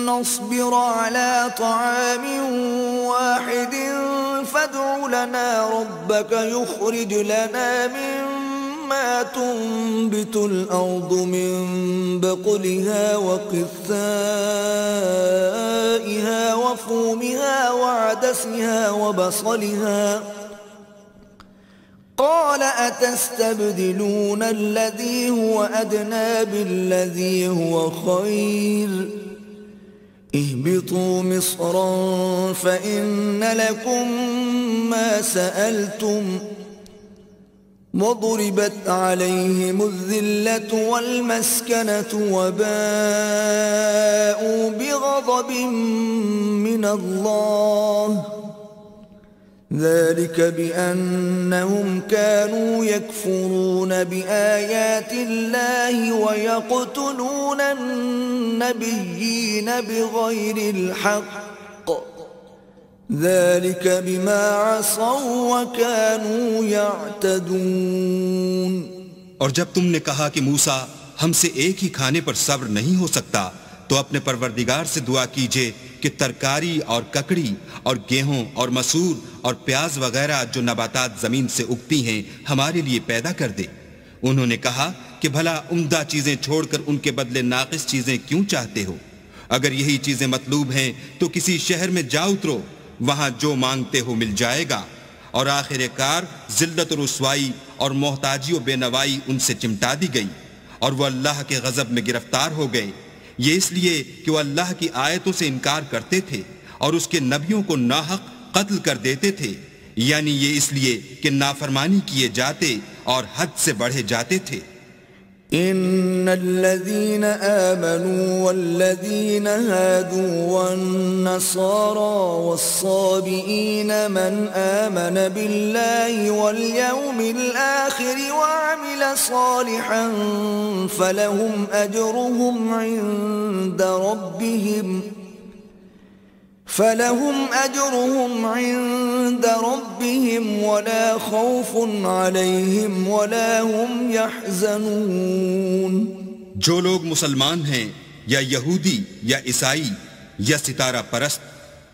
نَّصْبِرَ عَلَىٰ طَعَامٍ وَاحِدٍ فَادْعُ لَنَا رَبَّكَ يُخْرِجْ لَنَا مِمَّا تُنبِتُ الْأَرْضُ مِن بَقْلِهَا وَقِثَّائِهَا وَفُومِهَا وَعَدَسِهَا وَبَصَلِهَا قال أتستبدلون الذي هو أدنى بالذي هو خير اهبطوا مصرا فإن لكم ما سألتم وضربت عليهم الذلة والمسكنة وباءوا بغضب من الله ذلك بأنهم كانوا يكفرون بآيات الله ويقتلون النبيين بغير الحق ذلك بما عصوا وكانوا يعتدون. اور جب تم نے کہا کہ موسیٰ ہم سے ایک ہی کھانے پر صبر نہیں ہو سکتا تو اپنے پروردگار سے دعا کیجئے کہ ترکاری اور ککڑی اور گیہوں اور مسور اور پیاز وغیرہ جو نباتات زمین سے اگتی ہیں ہمارے لیے پیدا کر دے. انہوں نے کہا کہ بھلا عمدہ چیزیں چھوڑ کر ان کے بدلے ناقص چیزیں کیوں چاہتے ہو؟ اگر یہی چیزیں مطلوب ہیں تو کسی شہر میں جا اترو، وہاں جو مانگتے ہو مل جائے گا. اور آخر کار ذلت و رسوائی اور محتاجی و بے نوائی ان سے چمٹا دی گئی اور وہ اللہ کے غضب میں گرفتار ہو گئے. یہ اس لیے کہ وہ اللہ کی آیتوں سے انکار کرتے تھے اور اس کے نبیوں کو ناحق قتل کر دیتے تھے، یعنی یہ اس لیے کہ نافرمانی کیے جاتے اور حد سے بڑھے جاتے تھے. إن الذين آمنوا والذين هادوا والنصارى والصابئين من آمن بالله واليوم الآخر وعمل صالحا فلهم أجرهم عند ربهم ولا خوف عليهم ولا هم يحزنون. جو لوگ مسلمان ہیں یا یہودی یا عیسائی یا ستارہ پرست،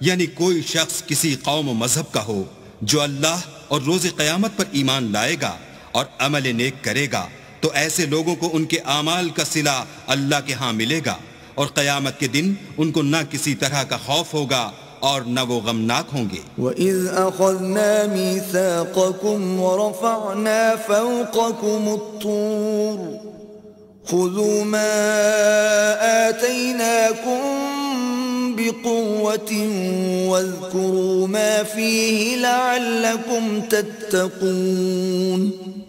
یعنی کوئی شخص کسی قوم و مذہب کا ہو، جو اللہ اور روز قیامت پر ایمان لائے گا اور عمل نیک کرے گا، تو ایسے لوگوں کو ان کے اعمال کا صلہ اللہ کے ہاں ملے گا، اور قیامت کے دن ان کو نہ کسی طرح کا خوف ہوگا اور نہ وہ غمناک ہوں گے. وَإِذْ أَخَذْنَا مِيثَاقَكُمْ وَرَفَعْنَا فَوْقَكُمُ الطُّورَ خُذُوا مَا آتَيْنَاكُمْ بِقُوَّةٍ وَاذْكُرُوا مَا فِيهِ لَعَلَّكُمْ تَتَّقُونَ.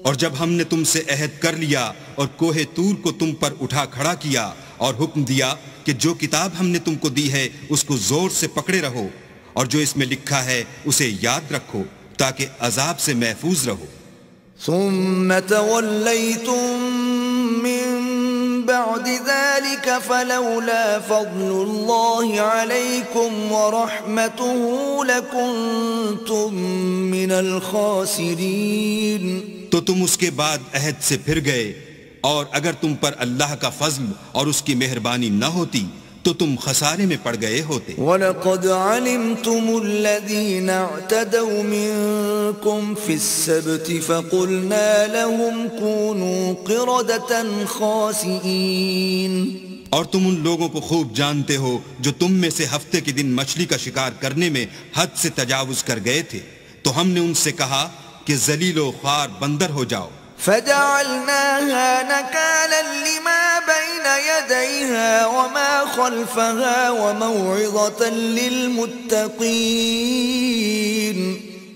اور جب ہم نے تم سے عہد کر لیا اور کوہ طور کو تم پر اٹھا کھڑا کیا اور حکم دیا کہ جو کتاب ہم نے تم کو دی ہے اس کو زور سے پکڑے رہو، اور جو اس میں لکھا ہے اسے یاد رکھو تاکہ عذاب سے محفوظ رہو. ثم توليتم من بعد ذلك فلولا فضل الله عليكم ورحمته لكنتم من الخاسرين. تو تم اس کے بعد عہد سے پھر گئے، اور اگر تم پر اللہ کا فضل اور اس کی مہربانی نہ ہوتی تو تم خسارے میں پڑ گئے ہوتے. وَلَقَدْ عَلِمْتُمُ الَّذِينَ اعْتَدَوْا مِنْكُمْ فِي السَّبْتِ فَقُلْنَا لَهُمْ كُونُوا قِرَدَةً خَاسِئِينَ. اور تم ان لوگوں کو خوب جانتے ہو جو تم میں سے ہفتے کے دن مچھلی کا شکار کرنے میں حد سے تجاوز کر گئے تھے، تو ہم نے ان سے کہا کہ ذلیل و خوار بندر ہو جاؤ. فجعلناها نكالا لما بين يديها وما خلفها وموعظة للمتقين.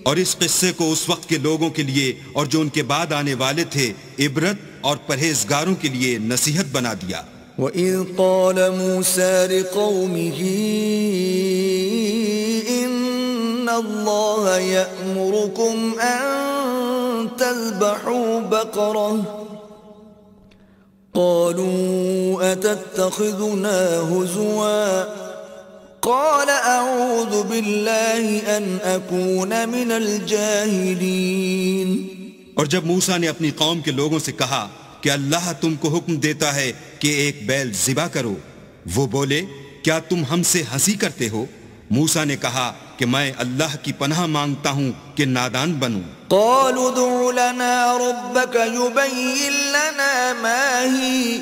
اور اس قصے کو اس وقت کے لوگوں کے لیے اور جو ان کے بعد آنے والے تھے عبرت اور پرہیزگاروں کے لیے نصیحت بنا دیا. وَإِذْ قَالَ مُوسَى لِقَوْمِهِ إِنَّ اللَّهَ يَأْمُرُكُمْ أَن تذبحوا بقرة قالوا أتتخذنا هزوا قال أعوذ بالله أن أكون من الجاهلين. اور جب موسیٰ نے اپنی قوم کے لوگوں سے کہا کہ اللہ تم کو حکم دیتا ہے کہ ایک بیل ذبح کرو، وہ بولے کیا تم ہم سے ہنسی کرتے ہو؟ موسیٰ نے کہا کہ میں اللہ کی پناہ مانگتا ہوں کہ نادان بنوں. قالوا ادع لنا ربك يبين لنا ما هي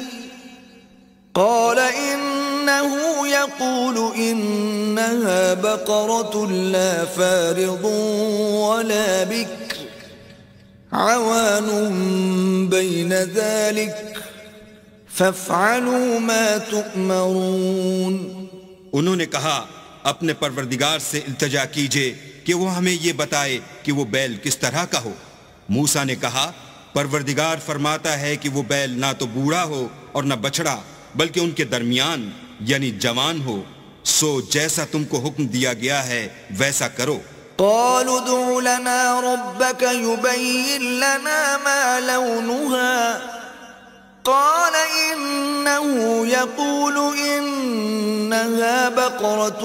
قال إنه يقول إنها بقرة لا فارض ولا بكر عوان بين ذلك فافعلوا ما تؤمرون. انہوں نے کہا اپنے پروردگار سے التجا کیجئے کہ وہ ہمیں یہ بتائے کہ وہ بیل کس طرح کا ہو. موسیٰ نے کہا پروردگار فرماتا ہے کہ وہ بیل نہ تو بوڑھا ہو اور نہ بچڑا بلکہ ان کے درمیان یعنی جوان ہو، سو جیسا تم کو حکم دیا گیا ہے ویسا کرو. قالوا ادع لنا ربك يبين لنا ما لونها قال إنه يقول إنها بقرة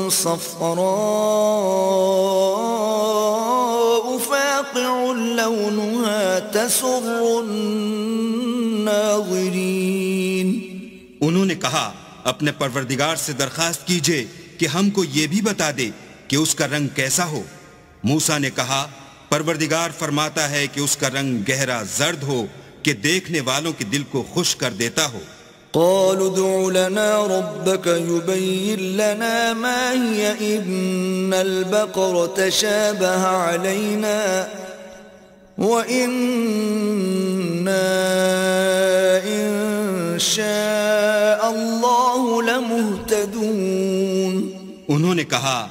صفراء فاقع لونها تسر الناظرين. انہوں نے کہا اپنے پروردگار سے درخواست کیجئے کہ ہم کو یہ بھی بتا دے کہ اس کا رنگ کیسا ہو. موسیٰ نے کہا پروردگار فرماتا ہے کہ اس کا رنگ گہرا زرد ہو کہ دیکھنے والوں کے دل کو خوش کر دیتا ہو. قالوا ادع لنا ربك يبين لنا ما هي إن البقرة شابه علينا وإنا إن شاء الله لمهتدون. انہوں نے کہا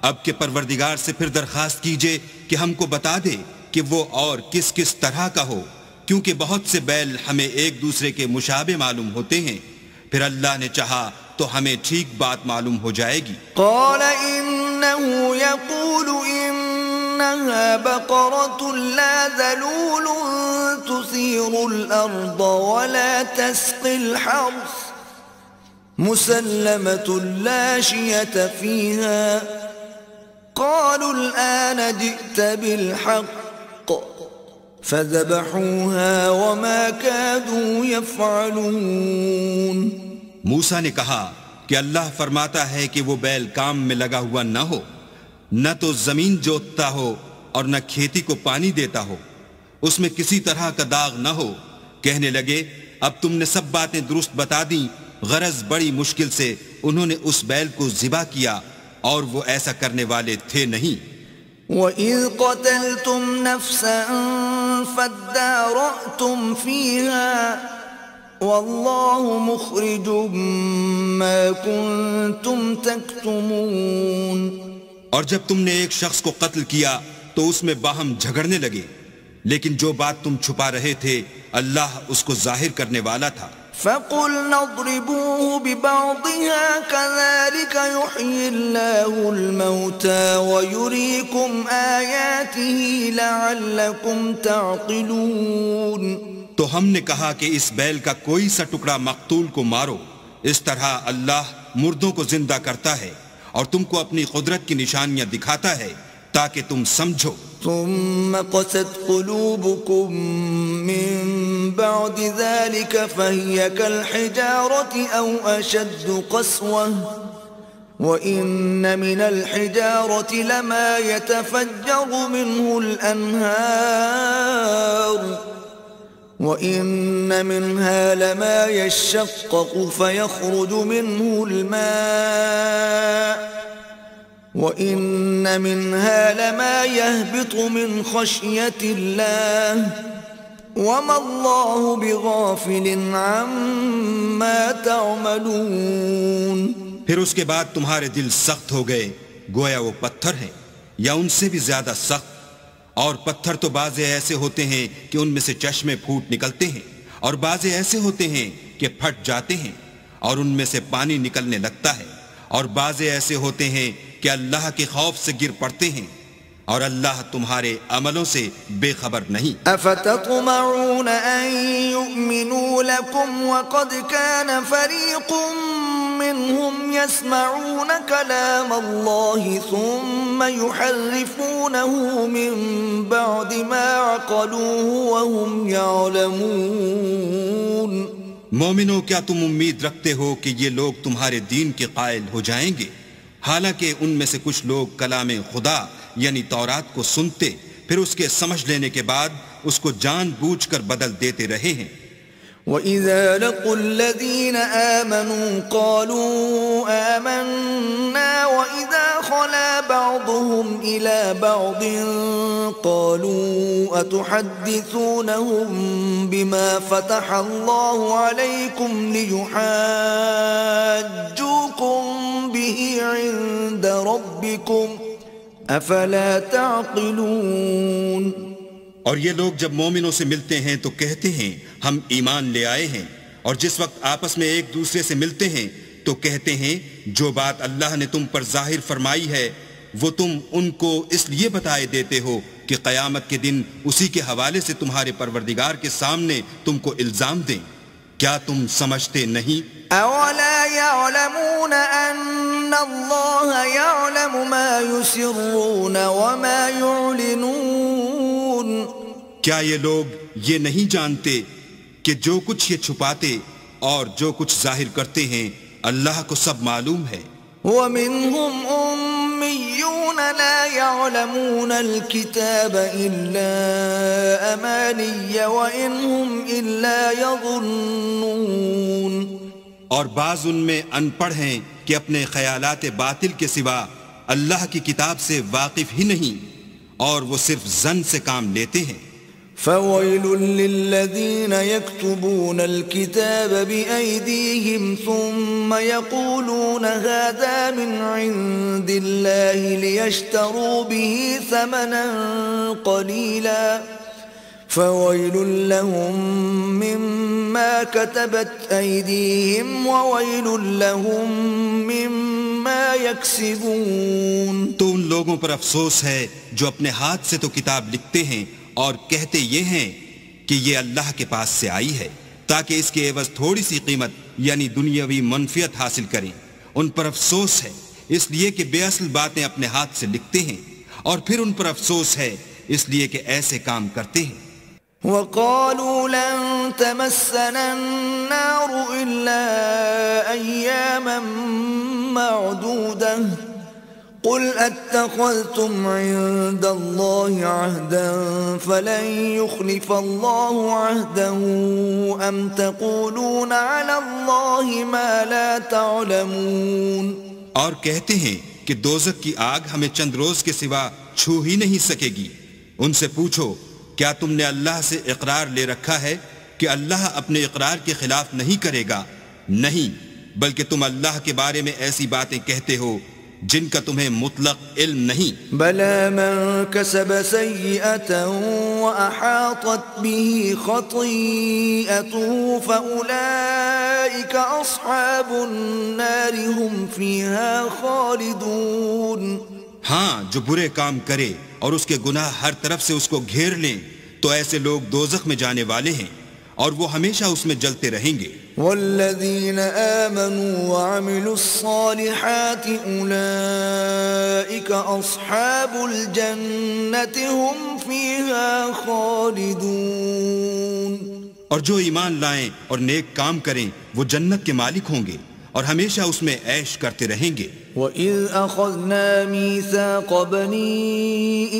اب کے پروردگار سے پھر درخواست کیجئے کہ ہم کو بتا دے کہ وہ اور کس کس طرح کا ہو. کیونکہ بہت سے بیل ہمیں ایک دوسرے کے مشابہ معلوم ہوتے ہیں، پھر اللہ نے چاہا تو ہمیں ٹھیک بات معلوم ہو جائے گی۔ قال إنه يقول إنها بقرة لا ذلول تثير الأرض ولا تسقي الحرث مسلمة لا شية فيها قالوا الآن جئت بالحق فذبحوها وما كادوا يفعلون۔ موسیٰ نے کہا کہ اللہ فرماتا ہے کہ وہ بیل کام میں لگا ہوا نہ ہو، نہ تو زمین جوتتا ہو اور نہ کھیتی کو پانی دیتا ہو، اس میں کسی طرح کا داغ نہ ہو۔ کہنے لگے اب تم نے سب باتیں درست بتا دیں، غرض بڑی مشکل سے انہوں نے اس بیل کو ذبح کیا اور وہ ایسا کرنے والے تھے نہیں۔ وَإِذْ قَتَلْتُمْ نَفْسًا فَادَّارَأْتُمْ فِيهَا وَاللَّهُ مُخْرِجٌ مَا كُنْتُمْ تَكْتُمُونَ۔ اور جب تم نے ایک شخص کو قتل کیا تو اس میں باہم جھگڑنے لگے، لیکن جو بات تم چھپا رہے تھے اللہ اس کو ظاہر کرنے والا تھا۔ فَقُلْنَا اضْرِبُوهُ بِبَعْضِهَا كَذَلِكَ يُحْيِي اللَّهُ الْمَوْتَى وَيُرِيكُمْ آيَاتِهِ لَعَلَّكُمْ تَعْقِلُونَ۔ تو ہم نے کہا کہ اس بیل کا کوئی سا ٹکڑا مقتول کو مارو، اس طرح اللہ مردوں کو زندہ کرتا ہے اور تم کو اپنی قدرت کی نشانیاں دکھاتا ہے تاکہ تم سمجھو۔ ثم قست قلوبكم من بعد ذلك فهي كالحجارة أو أشد قسوة وإن من الحجارة لما يتفجر منه الأنهار وإن منها لما يشقق فيخرج منه الماء وَإِنَّ مِنْهَا لَمَا يَهْبِطُ مِنْ خَشْيَةِ اللَّهِ وَمَا اللَّهُ بِغَافِلٍ عَمَّا تَعْمَلُونَ۔ پھر اس کے بعد تمہارے دل سخت ہو گئے گویا وہ پتھر ہیں یا ان سے بھی زیادہ سخت، اور پتھر تو بعض ایسے ہوتے ہیں کہ ان میں سے چشمے پھوٹ نکلتے ہیں، اور بعض ایسے ہوتے ہیں کہ پھٹ جاتے ہیں اور ان میں سے پانی نکلنے لگتا ہے، اور بعض ایسے ہوتے ہیں کہ اللہ کے خوف سے گر پڑتے ہیں، اور اللہ تمہارے عملوں سے بے خبر نہیں۔ افتطمعون ان يؤمنوا لكم وقد كان فريق منهم يسمعون كلام الله ثم يحرفونه من بعد ما عقلوه وهم يعلمون۔ مومنوں کیا تم امید رکھتے ہو کہ یہ لوگ تمہارے دین کے قائل ہو جائیں گے، حالانکہ ان میں سے کچھ لوگ کلام خدا یعنی تورات کو سنتے پھر اس کے سمجھ لینے کے بعد اس کو جان بوجھ کر بدل دیتے رہے ہیں۔ وَإِذَا لَقُوا الَّذِينَ آمَنُوا قَالُوا آمَنَّا وَإِذَا خَلَا بَعْضُهُمْ إِلَى بَعْضٍ قَالُوا أَتُحَدِّثُونَهُمْ بِمَا فَتَحَ اللَّهُ عَلَيْكُمْ لِيُحَاجُّوكُمْ بِهِ عِندَ رَبِّكُمْ أَفَلَا تَعْقِلُونَ۔ اور یہ لوگ جب مومنوں سے ملتے ہیں تو کہتے ہیں ہم ایمان لے آئے ہیں، اور جس وقت آپس میں ایک دوسرے سے ملتے ہیں تو کہتے ہیں جو بات اللہ نے تم پر ظاہر فرمائی ہے وہ تم ان کو اس لیے بتائے دیتے ہو کہ قیامت کے دن اسی کے حوالے سے تمہارے پروردگار کے سامنے تم کو الزام دیں۔ کیا تم سمجھتے نہیں؟ اولا يعلمون ان اللہ يعلم ما يسرون وما يعلنون۔ کیا یہ لوگ یہ نہیں جانتے کہ جو کچھ یہ چھپاتے اور جو کچھ ظاہر کرتے ہیں اللہ کو سب معلوم ہے۔ وَمِنْهُمْ أُمِّيُّونَ لَا يَعْلَمُونَ الْكِتَابَ إِلَّا أَمَانِيَّ وَإِنْ هُمْ إِلَّا يَظُنُّونَ۔ اور بعض ان میں ان پڑھ ہیں کہ اپنے خیالات باطل کے سوا اللہ کی کتاب سے واقف ہی نہیں، اور وہ صرف ظن سے کام لیتے ہیں۔ فَوَيْلٌ لِّلَّذِينَ يَكْتُبُونَ الْكِتَابَ بِأَيْدِيهِمْ ثُمَّ يَقُولُونَ هَذَا مِنْ عِندِ اللَّهِ لِيَشْتَرُوا بِهِ ثَمَنًا قَلِيلًا فويل لهم مما كتبت أيديهم وويل لهم مما يكسبون. تو ان لوگوں پر افسوس ہے جو اپنے ہاتھ سے تو کتاب لکھتے ہیں اور کہتے یہ ہیں کہ یہ اللہ کے پاس سے آئی ہے تاکہ اس کے عوض تھوڑی سی قیمت یعنی دنیاوی منفعت حاصل کریں. ان پر افسوس ہے اس لیے کہ بے اصل باتیں اپنے ہاتھ سے لکھتے ہیں، اور پھر ان پر افسوس ہے اس لیے کہ ایسے کام کرتے ہیں. وقالوا لن تمسنا النار إلا أياما معدودة قل اتخذتم عند الله عهدا فلن يخلف الله عهده أم تقولون على الله ما لا تعلمون. اور کہتے ہیں کہ دوزخ کی آگ ہمیں چند روز کے سوا چھو ہی نہیں سکے گی. ان سے پوچھو کیا تم نے اللہ سے اقرار لے رکھا ہے کہ اللہ اپنے اقرار کے خلاف نہیں کرے گا؟ نہیں، بلکہ تم اللہ کے بارے میں ایسی باتیں کہتے ہو جن کا تمہیں مطلق علم نہیں. بلى من كسب سيئة وأحاطت به خطيئته فأولئك أصحاب النار هم فيها خالدون. ہاں، جو برے کام کرے اور اس کے گناہ ہر طرف سے اس کو گھیر لیں تو ایسے لوگ دوزخ میں جانے والے ہیں اور وہ ہمیشہ اس میں جلتے رہیں گے. والذین آمنوا وعملوا الصالحات اولئک اصحاب الجنة هم فیہا خالدون. اور جو ایمان لائیں اور نیک کام کریں وہ جنت کے مالک ہوں گے اور ہمیشہ اس میں عیش کرتے رہیں گے. وَإِذْ أَخَذْنَا مِيثَاقَ بَنِي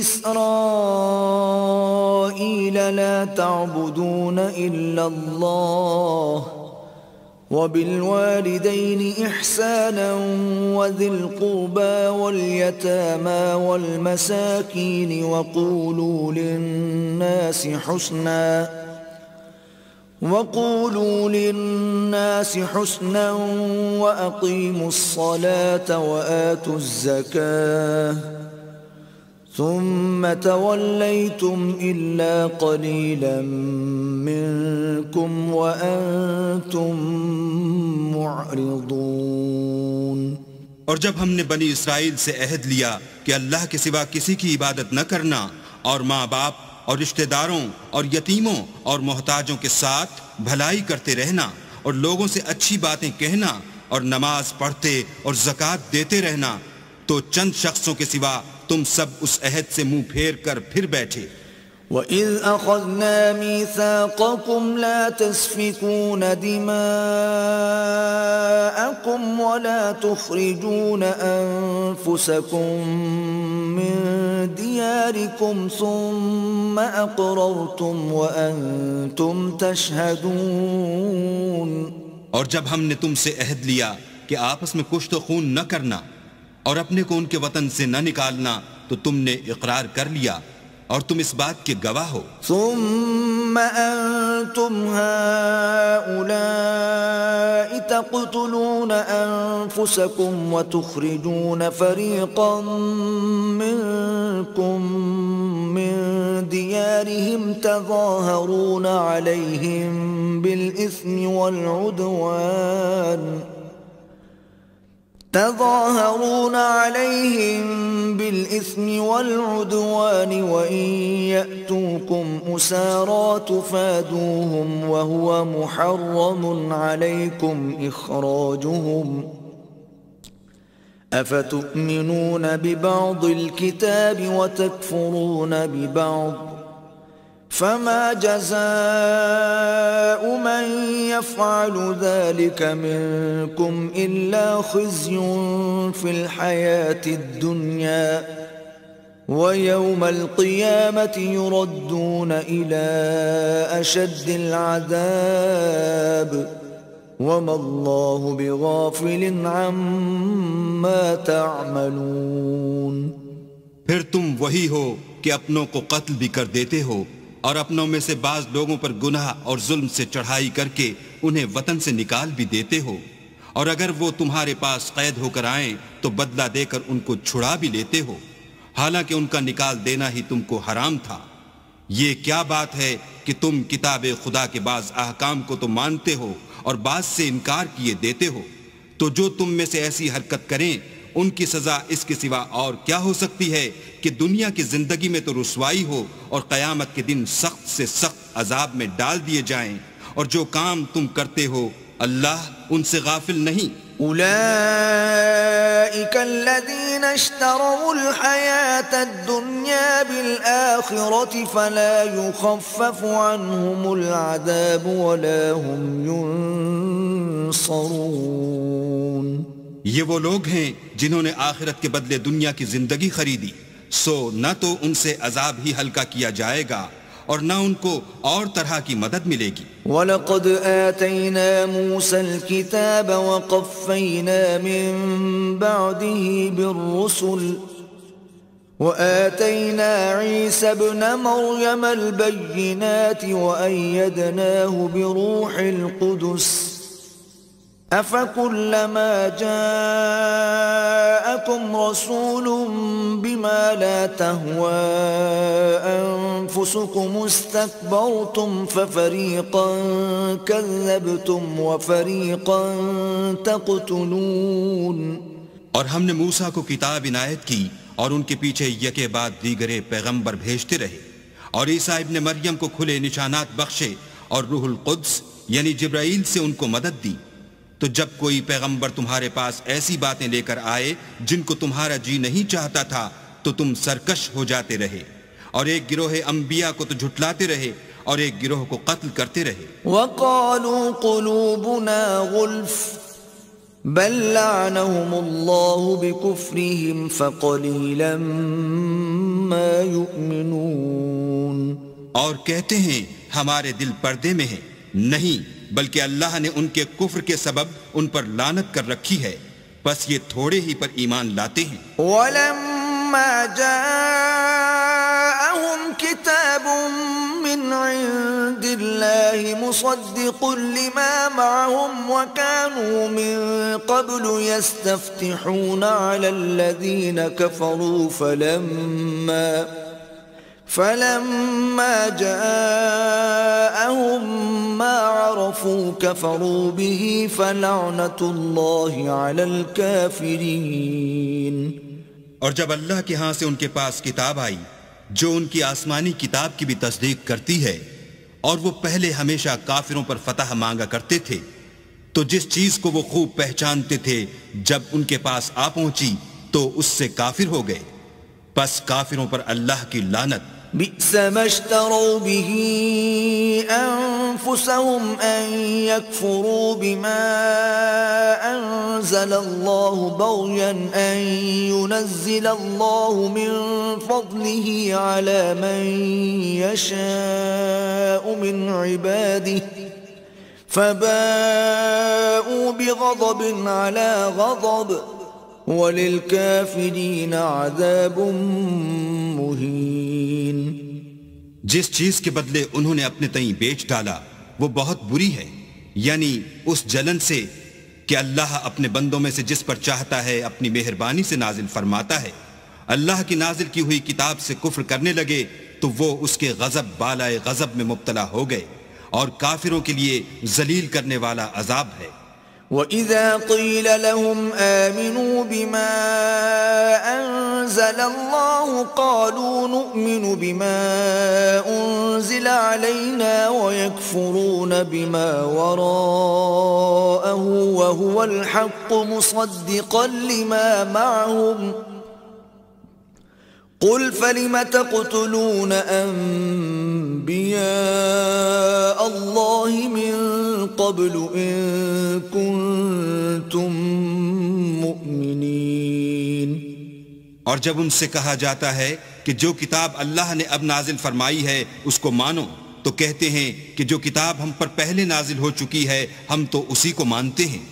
إِسْرَائِيلَ لَا تَعْبُدُونَ إِلَّا اللَّهَ وَبِالْوَالِدَيْنِ إِحْسَانًا وَذِي الْقُرْبَى وَالْيَتَامَى وَالْمَسَاكِينِ وقولوا للناس حسنا وأقيموا الصلاة وآتوا الزكاة ثم توليتم إلا قليلا منكم وأنتم معرضون. اور جب ہم نے بنی اسرائیل سے عہد لیا کہ اللہ کے سوا کسی کی عبادت نہ کرنا اور ماں باپ اور رشتہ داروں اور یتیموں اور محتاجوں کے ساتھ بھلائی کرتے رہنا اور لوگوں سے اچھی باتیں کہنا اور نماز پڑھتے اور زکوٰۃ دیتے رہنا، تو چند شخصوں کے سوا تم سب اس عہد سے منہ پھیر کر پھر بیٹھے. وَإِذْ أَخَذْنَا مِيثَاقَكُمْ لَا تَسْفِكُونَ دِمَاءَكُمْ وَلَا تُخْرِجُونَ أَنفُسَكُمْ مِنْ دِيَارِكُمْ ثُمَّ أَقْرَرْتُمْ وَأَنْتُمْ تَشْهَدُونَ. اور جب ہم نے تم سے عہد لیا کہ آپس میں کشت و خون نہ کرنا اور اپنے کو ان کے وطن سے نہ نکالنا تو تم نے اقرار کر لیا اور تم اس بات کے گواہ ہو. ثم أنتم هؤلاء تقتلون أنفسكم وتخرجون فريقا منكم من ديارهم تظاهرون عليهم بالإثم والعدوان وإن يأتوكم أسارى تفادوهم وهو محرم عليكم إخراجهم أفتؤمنون ببعض الكتاب وتكفرون ببعض فما جزاء من يفعل ذلك منكم إلا خزي في الحياة الدنيا ويوم القيامة يردون إلى أشد العذاب وما الله بغافل عما تعملون. پھر تم وہی ہو کہ اپنوں کو قتل بھی کر دیتے ہو اور اپنوں میں سے بعض لوگوں پر گناہ اور ظلم سے چڑھائی کر کے انہیں وطن سے نکال بھی دیتے ہو، اور اگر وہ تمہارے پاس قید ہو کر آئیں تو بدلہ دے کر ان کو چھڑا بھی لیتے ہو، حالانکہ ان کا نکال دینا ہی تم کو حرام تھا، یہ کیا بات ہے کہ تم کتاب خدا کے بعض احکام کو تو مانتے ہو اور بعض سے انکار کیے دیتے ہو؟ تو جو تم میں سے ایسی حرکت کریں ان کی سزا اس کے سوا اور کیا ہو سکتی ہے کہ دنیا کی زندگی میں تو رسوائی ہو اور قیامت کے دن سخت سے سخت عذاب میں ڈال دیے جائیں، اور جو کام تم کرتے ہو اللہ ان سے غافل نہیں۔ أولئك الذين اشتروا الحياة الدنيا بالآخرة فلا يخفف عنهم العذاب ولا هم ينصرون۔ یہ وہ لوگ ہیں جنہوں نے آخرت کے بدلے دنیا کی زندگی خریدی، سو نہ تو ان سے عذاب ہی ہلکا کیا جائے گا اور نہ ان کو اور طرح کی مدد ملے گی۔ وَلَقَدْ آتَيْنَا مُوسَى الْكِتَابَ وَقَفَّيْنَا مِن بَعْدِهِ بِالرُّسُلِ وَآتَيْنَا عِيسَى ابْنَ مَرْيَمَ الْبَيِّنَاتِ وَأَيَّدْنَاهُ بِرُوحِ الْقُدُسِ أَفَكُلَّمَا جَاءَكُمْ رَسُولٌ بِمَا لَا تَهْوَى أَنفُسُكُمُ اسْتَكْبَرْتُمْ فَفَرِيقًا كَذَّبْتُمْ وَفَرِيقًا تَقْتُلُونَ۔ اور ہم نے موسیٰ کو کتاب عنایت کی اور ان کے پیچھے یکے بعد دیگرے پیغمبر بھیجتے رہے، اور عیسیٰ ابن مریم کو کھلے نشانات بخشے اور روح القدس یعنی جبرائیل سے ان کو مدد دی۔ تو جب کوئی پیغمبر تمہارے پاس ایسی باتیں لے کر آئے جن کو تمہارا جی نہیں چاہتا تھا تو تم سرکش ہو جاتے رہے، اور ایک گروہ انبیاء کو تو جھٹلاتے رہے اور ایک گروہ کو قتل کرتے رہے۔ وَقَالُوا قُلُوبُنَا غُلْفٌ بَلْ لَعَنَهُمُ اللَّهُ بِكُفْرِهِمْ فَقَلِيلًا مَا يُؤْمِنُونَ۔ اور کہتے ہیں ہمارے دل پردے میں ہیں، نہیں بلکہ اللہ نے ان کے کفر کے سبب ان پر لعنت کر رکھی ہے، بس یہ تھوڑے ہی پر ایمان لاتے ہیں۔ وَلَمَّا جَاءَهُمْ كِتَابٌ مِّنْ عِندِ اللَّهِ مُصَدِّقٌ لِمَا مَعَهُمْ وَكَانُوا مِن قَبْلُ يَسْتَفْتِحُونَ عَلَى الَّذِينَ كَفَرُوا فَلَمَّا جَاءَهُم مَّا عَرَفُوا كَفَرُوا بِهِ فَلَعْنَةُ اللَّهِ عَلَى الْكَافِرِينَ۔ اور جب اللہ کے ہاں سے ان کے پاس کتاب آئی جو ان کی آسمانی کتاب کی بھی تصدیق کرتی ہے، اور وہ پہلے ہمیشہ کافروں پر فتح مانگا کرتے تھے، تو جس چیز کو وہ خوب پہچانتے تھے جب ان کے پاس آ پہنچی تو اس سے کافر ہو گئے، بس کافروں پر اللہ کی لعنت۔ بئس ما اشتروا به أنفسهم أن يكفروا بما أنزل الله بغيا أن ينزل الله من فضله على من يشاء من عباده فباءوا بغضب على غضب وَلِلْكَافِرِينَ عَذَابٌ مُّهِينٌ۔ جس چیز کے بدلے انہوں نے اپنے تئیں بیچ ڈالا وہ بہت بری ہے، یعنی اس جلن سے کہ اللہ اپنے بندوں میں سے جس پر چاہتا ہے اپنی مہربانی سے نازل فرماتا ہے۔ اللہ کی نازل کی ہوئی کتاب سے کفر کرنے لگے تو وہ اس کے غضب بالائے غضب میں مبتلا ہو گئے، اور کافروں کے لیے ذلیل کرنے والا عذاب ہے۔ وَإِذَا قِيلَ لَهُمْ آمِنُوا بِمَا أَنزَلَ اللَّهُ قَالُوا نُؤْمِنُ بِمَا أُنزِلَ عَلَيْنَا وَيَكْفُرُونَ بِمَا وَرَاءَهُ وَهُوَ الْحَقُّ مُصَدِّقًا لِمَا مَعَهُمْ قُلْ فَلِمَ تَقْتُلُونَ أَنبِيَاءَ اللَّهِ مِن قَبْلُ إِن كُنتُم مُّؤْمِنِينَ۔ اور جب ان سے کہا جاتا ہے کہ جو کتاب اللہ نے اب نازل فرمائی ہے اس کو مانو، تو کہتے ہیں کہ جو کتاب ہم پر پہلے نازل ہو چکی ہے ہم تو اسی کو مانتے ہیں،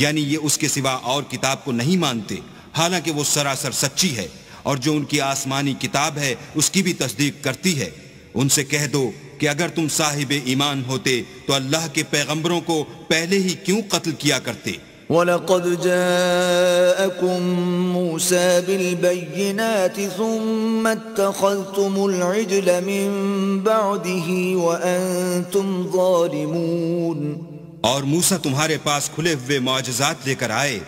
یعنی یہ اس کے سوا اور کتاب کو نہیں مانتے، حالانکہ وہ سراسر سچی ہے، اور جو ان کی آسمانی کتاب ہے اس کی بھی تصدیق کرتی ہے۔ ان سے کہہ دو کہ اگر تم صاحب ایمان ہوتے تو اللہ کے پیغمبروں کو پہلے ہی کیوں قتل کیا کرتے، وَلَقَدْ جَاءَكُم مُوسَى بِالْبَيِّنَاتِ ثُمَّ اتَّخَذْتُمُ الْعِجْلَ مِن بَعْدِهِ وَأَنْتُمْ ظَالِمُونَ اور موسیٰ تمہارے پاس کھلے ہوئے معجزات لے کر آئے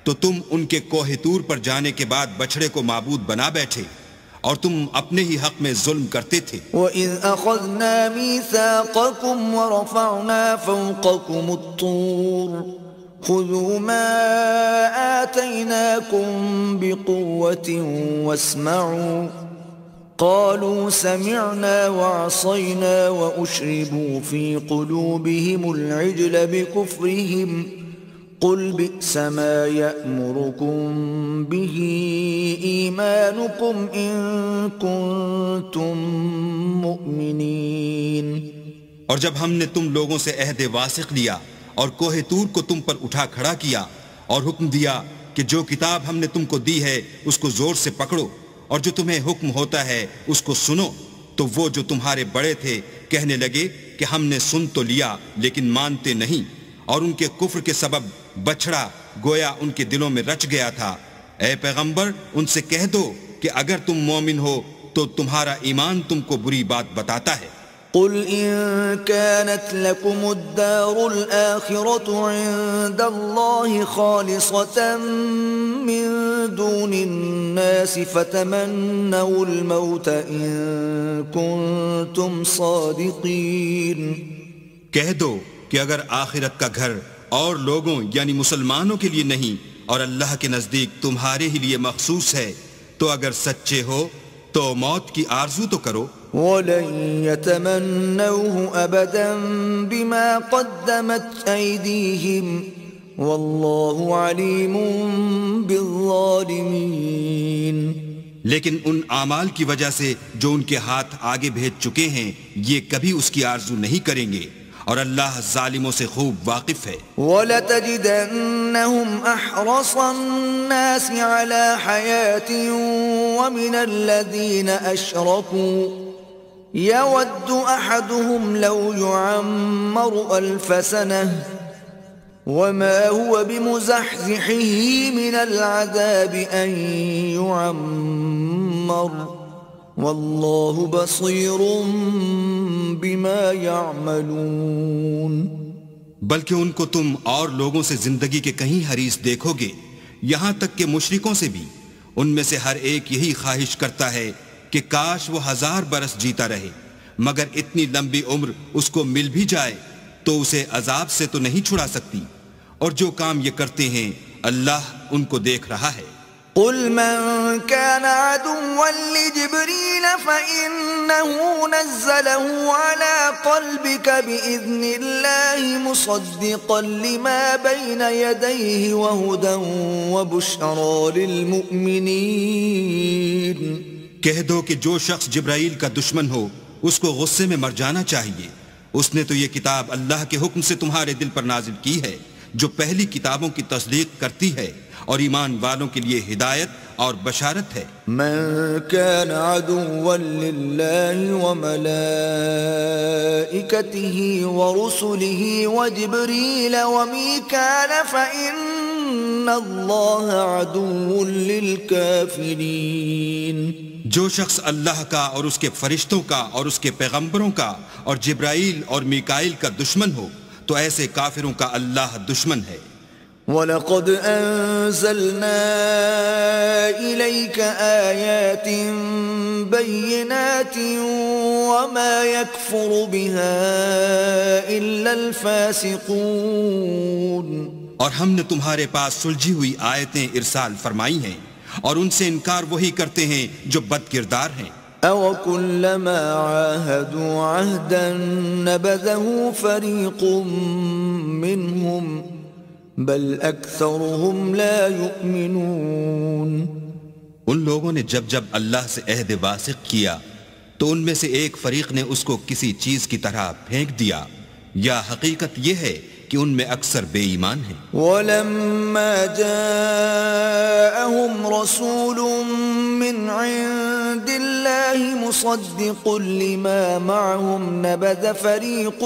تو تم ان کے کوہ طور پر جانے کے بعد بچڑے کو معبود بنا بیٹھے اور تم اپنے ہی حق میں ظلم کرتے تھے. وَإِذْ أَخَذْنَا مِيثَاقَكُمْ وَرَفَعْنَا فَوْقَكُمُ الطُّورَ خُذُوا مَا آتَيْنَاكُمْ بِقُوَّةٍ وَاسْمَعُوا قَالُوا سَمِعْنَا وَعَصَيْنَا وَأُشْرِبُوا فِي قُلُوبِهِمُ الْعِجْلَ بِكُفْرِهِمْ قُلْ بِئْسَ مَا يَأْمُرُكُمْ بِهِ إِيمَانُكُمْ إِن كُنتُم مُؤْمِنِينَ. اور جب ہم نے تم لوگوں سے عہد واثق لیا اور کوہ طور کو تم پر اٹھا کھڑا کیا اور حکم دیا کہ جو کتاب ہم نے تم کو دی ہے اس کو زور سے پکڑو اور جو تمہیں حکم ہوتا ہے اس کو سنو، تو وہ جو تمہارے بڑے تھے کہنے لگے کہ ہم نے سن تو لیا لیکن مانتے نہیں، اور ان کے کفر کے سبب بچڑا گویا ان کے دلوں میں رچ گیا تھا. اے پیغمبر ان سے کہہ دو کہ اگر تم مومن ہو تو تمہارا ایمان تم کو بری بات بتاتا ہے. قل إن كانت لكم الدار الآخرة عند الله خالصة من دون الناس فتمنوا الموت إن كنتم صادقين. کہہ دو کہ اگر آخرت کا گھر اور لوگوں یعنی مسلمانوں کے لیے نہیں اور اللہ کے نزدیک تمہارے ہی لیے مخصوص ہے تو اگر سچے ہو تو موت کی آرزو تو کرو. وَلَن يَتَمَنَّوْهُ أَبَدًا بِمَا قَدَّمَتْ أَيْدِيهِمْ وَاللَّهُ عَلِيمٌ بِالظَّالِمِينَ. لیکن ان اعمال کی وجہ سے جو ان کے ہاتھ آگے بھیج چکے ہیں یہ کبھی اس کی آرزو نہیں کریں گے اور اللہ ظالموں سے خوب واقف ہے. وَلَتَجِدَنَّهُمْ أَحْرَصَ النَّاسِ عَلَى حَيَاةٍ وَمِنَ الَّذِينَ أَشْرَكُوا يَوَدُّ أَحَدُهُمْ لَوْ يُعَمَّرُ أَلْفَ سَنَةٍ وَمَا هُوَ بِمُزَحْزِحِهِ مِنَ الْعَذَابِ أَن يُعَمَّرَ وَاللَّهُ بَصِيرٌ بِمَا يَعْمَلُونَ. بلکہ ان کو تم اور لوگوں سے زندگی کے کہیں حریص دیکھو گے، یہاں تک کہ مشرکوں سے بھی ان میں سے ہر ایک یہی خواہش کرتا ہے کہ کاش وہ 1000 برس جیتا رہے، مگر اتنی لمبی عمر اس کو مل بھی جائے تو اسے عذاب سے تو نہیں چھڑا سکتی، اور جو کام یہ کرتے ہیں اللہ ان کو دیکھ رہا ہے. قل من كان عدوا لجبريل فإنه نزله على قلبك بإذن الله مصدقا لما بين يديه وهدى وبشرى للمؤمنين. کہہ دو کہ جو شخص جبرائیل کا دشمن ہو اس کو غصے میں مر جانا چاہیے، اس نے تو یہ کتاب اللہ کے حکم سے تمہارے دل پر نازل کی ہے جو پہلی کتابوں کی تصدیق کرتی ہے اور ایمان والوں کے لیے ہدایت اور بشارت ہے. من كان عدوا لله وملائكته ورسله وجبريل وميكال فإن الله عدو للكافرين. جو شخص اللہ کا اور اس کے فرشتوں کا اور اس کے پیغمبروں کا اور جبرائیل اور میکائیل کا دشمن ہو تو ایسے کافروں کا اللہ دشمن ہے. وَلَقَدْ أَنزَلْنَا إِلَيْكَ آيَاتٍ بَيِّنَاتٍ وَمَا يَكْفُرُ بِهَا إِلَّا الْفَاسِقُونَ. اور ہم نے تمہارے پاس سلجھی ہوئی آیتیں ارسال فرمائی ہیں اور ان سے انکار وہی کرتے ہیں جو بد کردار ہیں. أَوَكُلَّمَا عَاهَدُوا عَهْدًا نَبَذَهُ فَرِيقٌ مِّنْهُمْ بل اکثرهم لا یؤمنون. ان لوگوں نے جب جب اللہ سے عہد واثق کیا تو ان میں سے ایک فریق نے اس کو کسی چیز کی طرح پھینک دیا، یا حقیقت یہ ہے کہ ان میں اکثر بے ایمان ہیں. وَلَمَّا جَاءَهُمْ رَسُولٌ مِّنْ عِندِ عند الله مصدق لما معهم نبذ فريق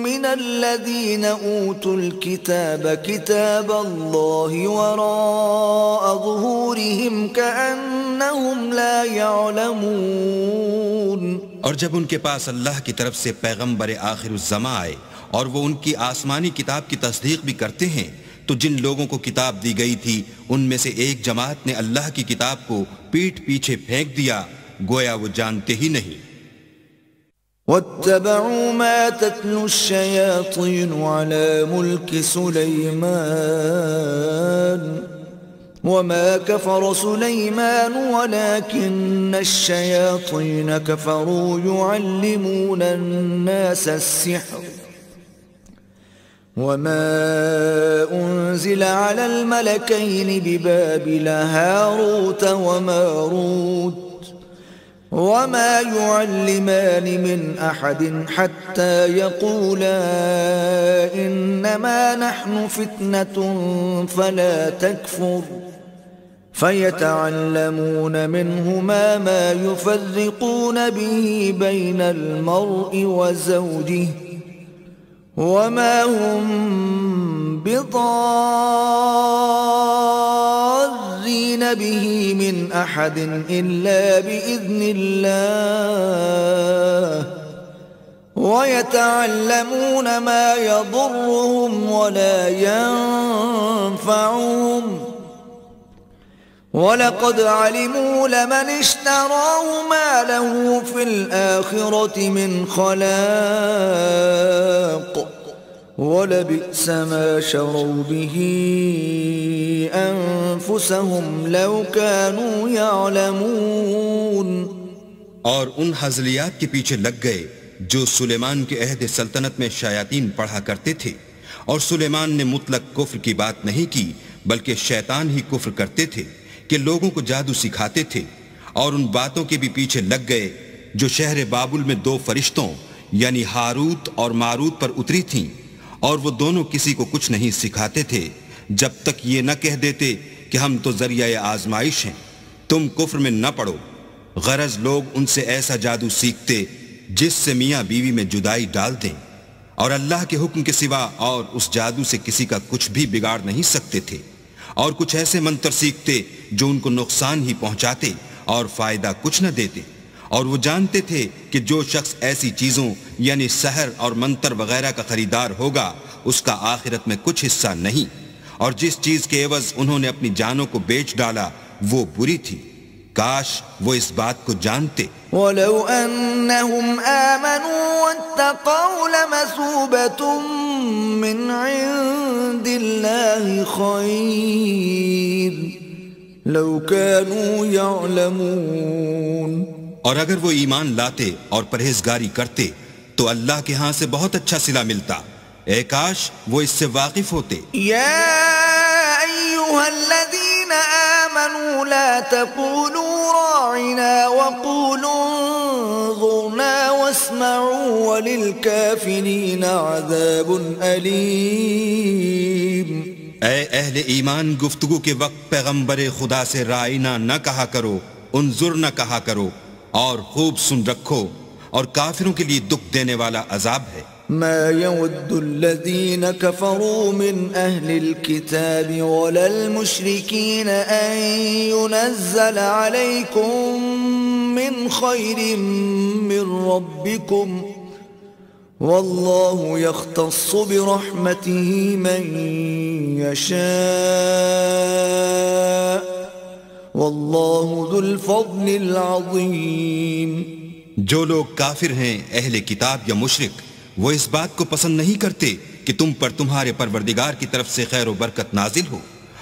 من الذين أوتوا الكتاب كتاب الله وراء ظهورهم كأنهم لا يعلمون. اور جب ان کے پاس اللہ کی طرف سے پیغمبر آخر الزماں آئے اور وہ ان کی آسمانی کتاب کی تصدیق بھی کرتے ہیں تو جن لوگوں کو کتاب دی گئی تھی ان میں سے ایک جماعت نے اللہ کی کتاب کو پیٹھ پیچھے پھینک دیا گویا وہ جانتے ہی نہیں. واتبعوا ما تتلو الشياطين على ملك سليمان وما كفر سليمان ولكن الشياطين كفروا يعلمون الناس السحر وما أنزل على الملكين ببابل هاروت وماروت وما يعلمان من أحد حتى يقولا إنما نحن فتنة فلا تكفر فيتعلمون منهما ما يفرقون به بين المرء وزوجه وما هم بضارين به من أحد إلا بإذن الله ويتعلمون ما يضرهم ولا ينفعهم وَلَقَدْ عَلِمُوا لَمَنِ اشْتَرَاهُ مَا لَهُ فِي الْآخِرَةِ مِنْ خَلَاقٍ وَلَبِئْسَ مَا شَرَوْا بِهِ أَنفُسَهُمْ لَوْ كَانُوا يَعْلَمُونَ. اور ان ہزلیات کے پیچھے لگ گئے جو سلیمان کے عہد سلطنت میں شیاطین پڑھا کرتے تھے، اور سلیمان نے مطلق کفر کی بات نہیں کی بلکہ شیطان ہی کفر کرتے تھے کہ لوگوں کو جادو سکھاتے تھے، اور ان باتوں کے بھی پیچھے لگ گئے جو شہر بابل میں دو فرشتوں یعنی ہاروت اور ماروت پر اتری تھیں، اور وہ دونوں کسی کو کچھ نہیں سکھاتے تھے جب تک یہ نہ کہہ دیتے کہ ہم تو ذریعہ آزمائش ہیں، تم کفر میں نہ پڑو. غرض لوگ ان سے ایسا جادو سیکھتے جس سے میاں بیوی میں جدائی ڈال دیں، اور اللہ کے حکم کے سوا اور اس جادو سے کسی کا کچھ بھی بگاڑ نہیں سکتے تھے، اور کچھ ایسے منتر سیکھتے جو ان کو نقصان ہی پہنچاتے اور فائدہ کچھ نہ دیتے. اور وہ جانتے تھے کہ جو شخص ایسی چیزوں یعنی سحر اور منتر وغیرہ کا خریدار ہوگا اس کا آخرت میں کچھ حصہ نہیں، اور جس چیز کے عوض انہوں نے اپنی جانوں کو بیچ ڈالا وہ بری تھی. کاش وہ اس بات کو جانتے. وَلَوْ أَنَّهُمْ آمَنُوا وَاتَّقَوْا لَمَثُوبَةٌ مِّنْ عِندِ اللَّهِ خَيْرٌ لَوْ كَانُوا يَعْلَمُونَ. اور اگر وہ ایمان لاتے اور پرہیزگاری کرتے تو اللہ کے ہاں سے بہت اچھا صلہ ملتا. اے کاش وہ اس سے واقف ہوتے. یا ایھا الذین آمنوا لا تقولوا راعنا وقولوا انظرنا واسمعوا وللکافرین عذاب علیم. اے اہل ایمان، گفتگو کے وقت پیغمبر خدا سے رائنا نہ کہا کرو، انظر نہ کہا کرو، اور خوب سن رکھو، اور کافروں کے لیے دکھ دینے والا عذاب ہے. ما يود الذين كفروا من أهل الكتاب ولا المشركين أن ينزل عليكم من خير من ربكم والله يختص برحمته من يشاء والله ذو الفضل العظيم. جو لوگ کافر ہیں اہل کتاب یا مشرک وہ اس بات کو پسند نہیں کرتے کہ تم پر تمہارے پروردگار کی طرف سے خیر و برکت نازل ہو،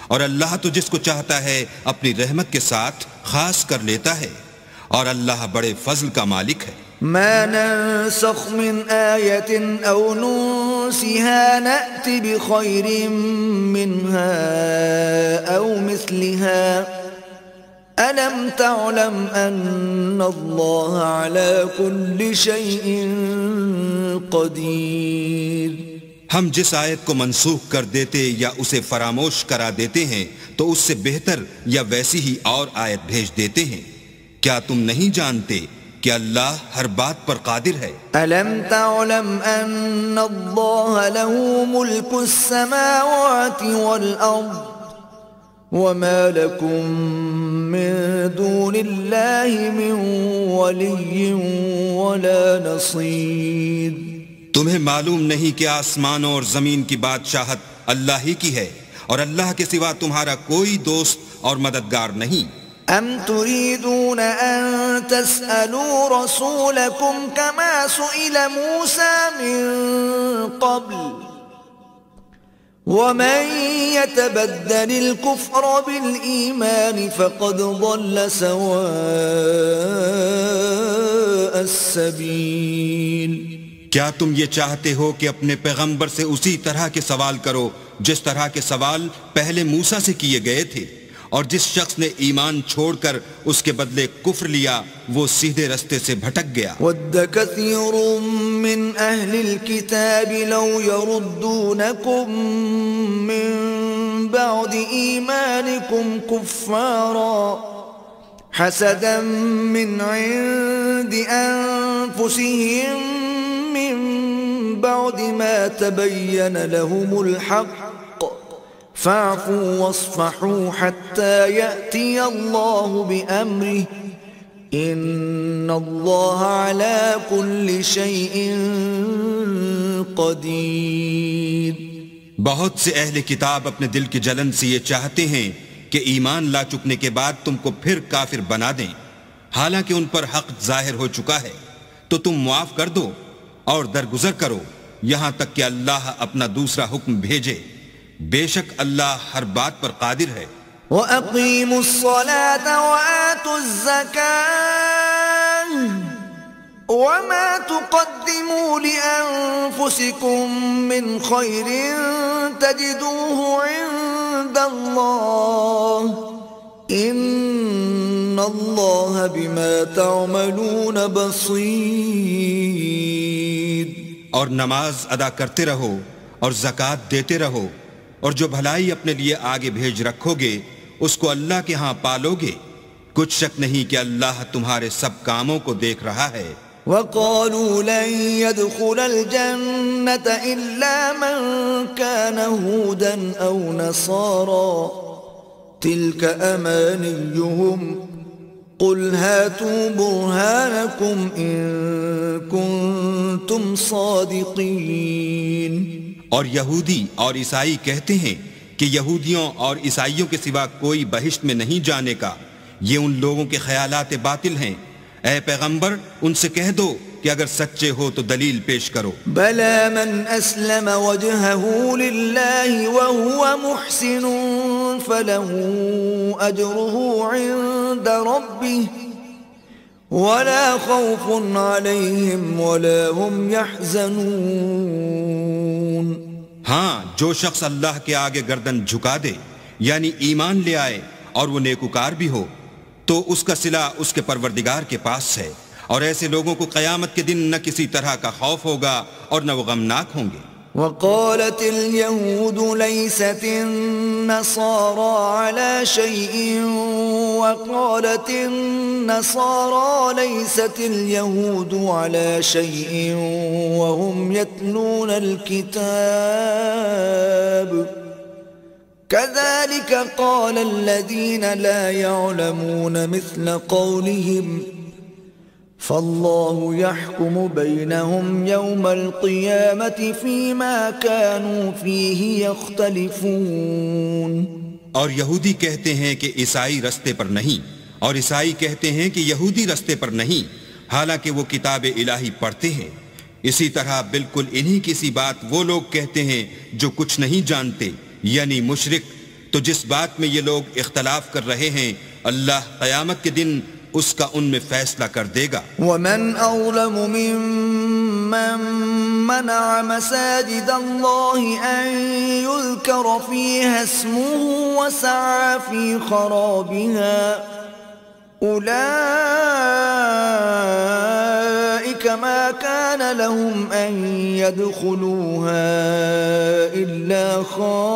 اور اللہ تو جس کو چاہتا ہے اپنی رحمت کے ساتھ خاص کر لیتا ہے، اور اللہ بڑے فضل کا مالک ہے. ما ننسخ من آية أو ننسها نأت بخير منها أو مثلها ألم تعلم أن الله على كل شيء قدیر. ہم جس آیت کو منسوخ کر دیتے یا اسے فراموش کرا دیتے ہیں تو اس سے بہتر یا ویسی ہی اور آیت بھیج دیتے ہیں. کیا تم نہیں جانتے کہ اللہ ہر بات پر قادر ہے؟ ألم تعلم أن الله له ملك السماوات والأرض وما لكم من دون الله من ولي ولا نصير؟ تمہیں معلوم نہیں کہ آسمانوں اور زمین کی بادشاہت اللہ ہی کی ہے اور اللہ کے سوا تمہارا کوئی دوست اور مددگار نہیں؟ أم تريدون أن تسألوا رسولكم كما سئل موسى من قبل ومن يتبدل الكفر بالإيمان فقد ضل سواء السبيل؟ کیا تم یہ چاہتے ہو کہ اپنے پیغمبر سے اسی طرح کے سوال کرو جس طرح کے سوال پہلے موسیٰ سے کیے گئے تھے، اور جس شخص نے ایمان چھوڑ کر اس کے بدلے کفر لیا وہ سیدھے رستے سے بھٹک گیا۔ وَدَّ كَثِيرٌ مِّنْ أَهْلِ الْكِتَابِ لَوْ يَرُدُّونَكُمْ مِّن بَعْدِ إِيمَانِكُمْ كُفَّارًا حَسَدًا مِّنْ عِندِ أَنفُسِهِم مِّن بَعْدِ مَا تَبَيَّنَ لَهُمُ الْحَقُّ فاعفوا واصفحوا حتى يأتي الله بأمره إن الله على كل شيء قدير۔ بہت سے اہل کتاب اپنے دل کی جلن سے یہ چاہتے ہیں کہ ایمان لا چکنے کے بعد تم کو پھر کافر بنا دیں، حالانکہ ان پر حق ظاہر ہو چکا ہے، تو تم معاف کر دو اور درگزر کرو یہاں تک کہ اللہ اپنا دوسرا حکم بھیجے، بے شک اللہ ہر بات پر قادر ہے۔ وَأَقِيمُوا الصَّلَاةَ وَآتُوا الزَّكَاةَ وَمَا تُقَدِّمُوا لِأَنفُسِكُم مِّنْ خَيْرٍ تَجِدُوهُ عِندَ اللَّهِ إِنَّ اللَّهَ بِمَا تَعْمَلُونَ بَصِيرٌ۔ اور نماز ادا کرتے رہو اور زکوٰۃ دیتے رہو، اور جو بھلائی اپنے لیے آگے بھیج رکھو گے اس کو اللہ کے ہاں پالو گے، کچھ شک نہیں کہ اللہ تمہارے سب کاموں کو دیکھ رہا ہے۔ وَقَالُوا لَن يَدْخُلَ الْجَنَّةَ إِلَّا مَن كَانَ هُودًا أَوْ نَصَارَىٰ تِلْكَ أَمَانِيُّهُمْ قُلْ هَاتُوا بُرْهَانَكُمْ إِن كُنتُمْ صَادِقِينَ۔ اور یہودی اور عیسائی کہتے ہیں کہ یہودیوں اور عیسائیوں کے سوا کوئی بہشت میں نہیں جانے کا، یہ ان لوگوں کے خیالات باطل ہیں۔ اے پیغمبر ان سے کہہ دو کہ اگر سچے ہو تو دلیل پیش کرو۔ بَلَى مَنْ أَسْلَمَ وَجْهَهُ لِلَّهِ وَهُوَ مُحْسِنٌ فَلَهُ أَجْرُهُ عِندَ رَبِّهِ وَلَا خَوْفٌ عَلَيْهِمْ وَلَا هُمْ يَحْزَنُونَ۔ ہاں، جو شخص اللہ کے آگے گردن جھکا دے یعنی ایمان لے آئے اور وہ نیکوکار بھی ہو تو اس کا صلہ اس کے پروردگار کے پاس ہے، اور ایسے لوگوں کو قیامت کے دن نہ کسی طرح کا خوف ہوگا اور نہ وہ غمناک ہوں گے۔ وَقَالَتِ الْيَهُودُ لَيْسَتِ النَّصَارَىٰ عَلَىٰ شَيْءٍ وَقَالَتِ النَّصَارَىٰ لَيْسَتِ الْيَهُودُ عَلَىٰ شَيْءٍ وَهُمْ يَتْلُونَ الْكِتَابَ كَذَلِكَ قَالَ الَّذِينَ لَا يَعْلَمُونَ مِثْلَ قَوْلِهِمْ فَاللَّهُ يَحْكُمُ بَيْنَهُمْ يَوْمَ الْقِيَامَةِ فِيمَا كَانُوا فِيهِ يَخْتَلِفُونَ۔ اور یہودی کہتے ہیں کہ عیسائی رستے پر نہیں، اور عیسائی کہتے ہیں کہ یہودی رستے پر نہیں، حالانکہ وہ کتاب الہی پڑھتے ہیں۔ اسی طرح بالکل انہی کسی بات وہ لوگ کہتے ہیں جو کچھ نہیں جانتے، یعنی مشرک۔ تو جس بات میں یہ لوگ اختلاف کر رہے ہیں اللہ قیامت کے دن اس کا ان میں فیصلہ کر دے گا۔ وَمَنْ أَظْلَمُ مِمَّن مَّنَعَ مَسَاجِدَ اللَّهِ أَن يُذْكَرَ فِيهَا اسْمُهُ وَسَعَىٰ فِي خَرَابِهَا أُولَٰئِكَ مَا كَانَ لَهُمْ أَن يَدْخُلُوهَا إِلَّا خَائِفِينَ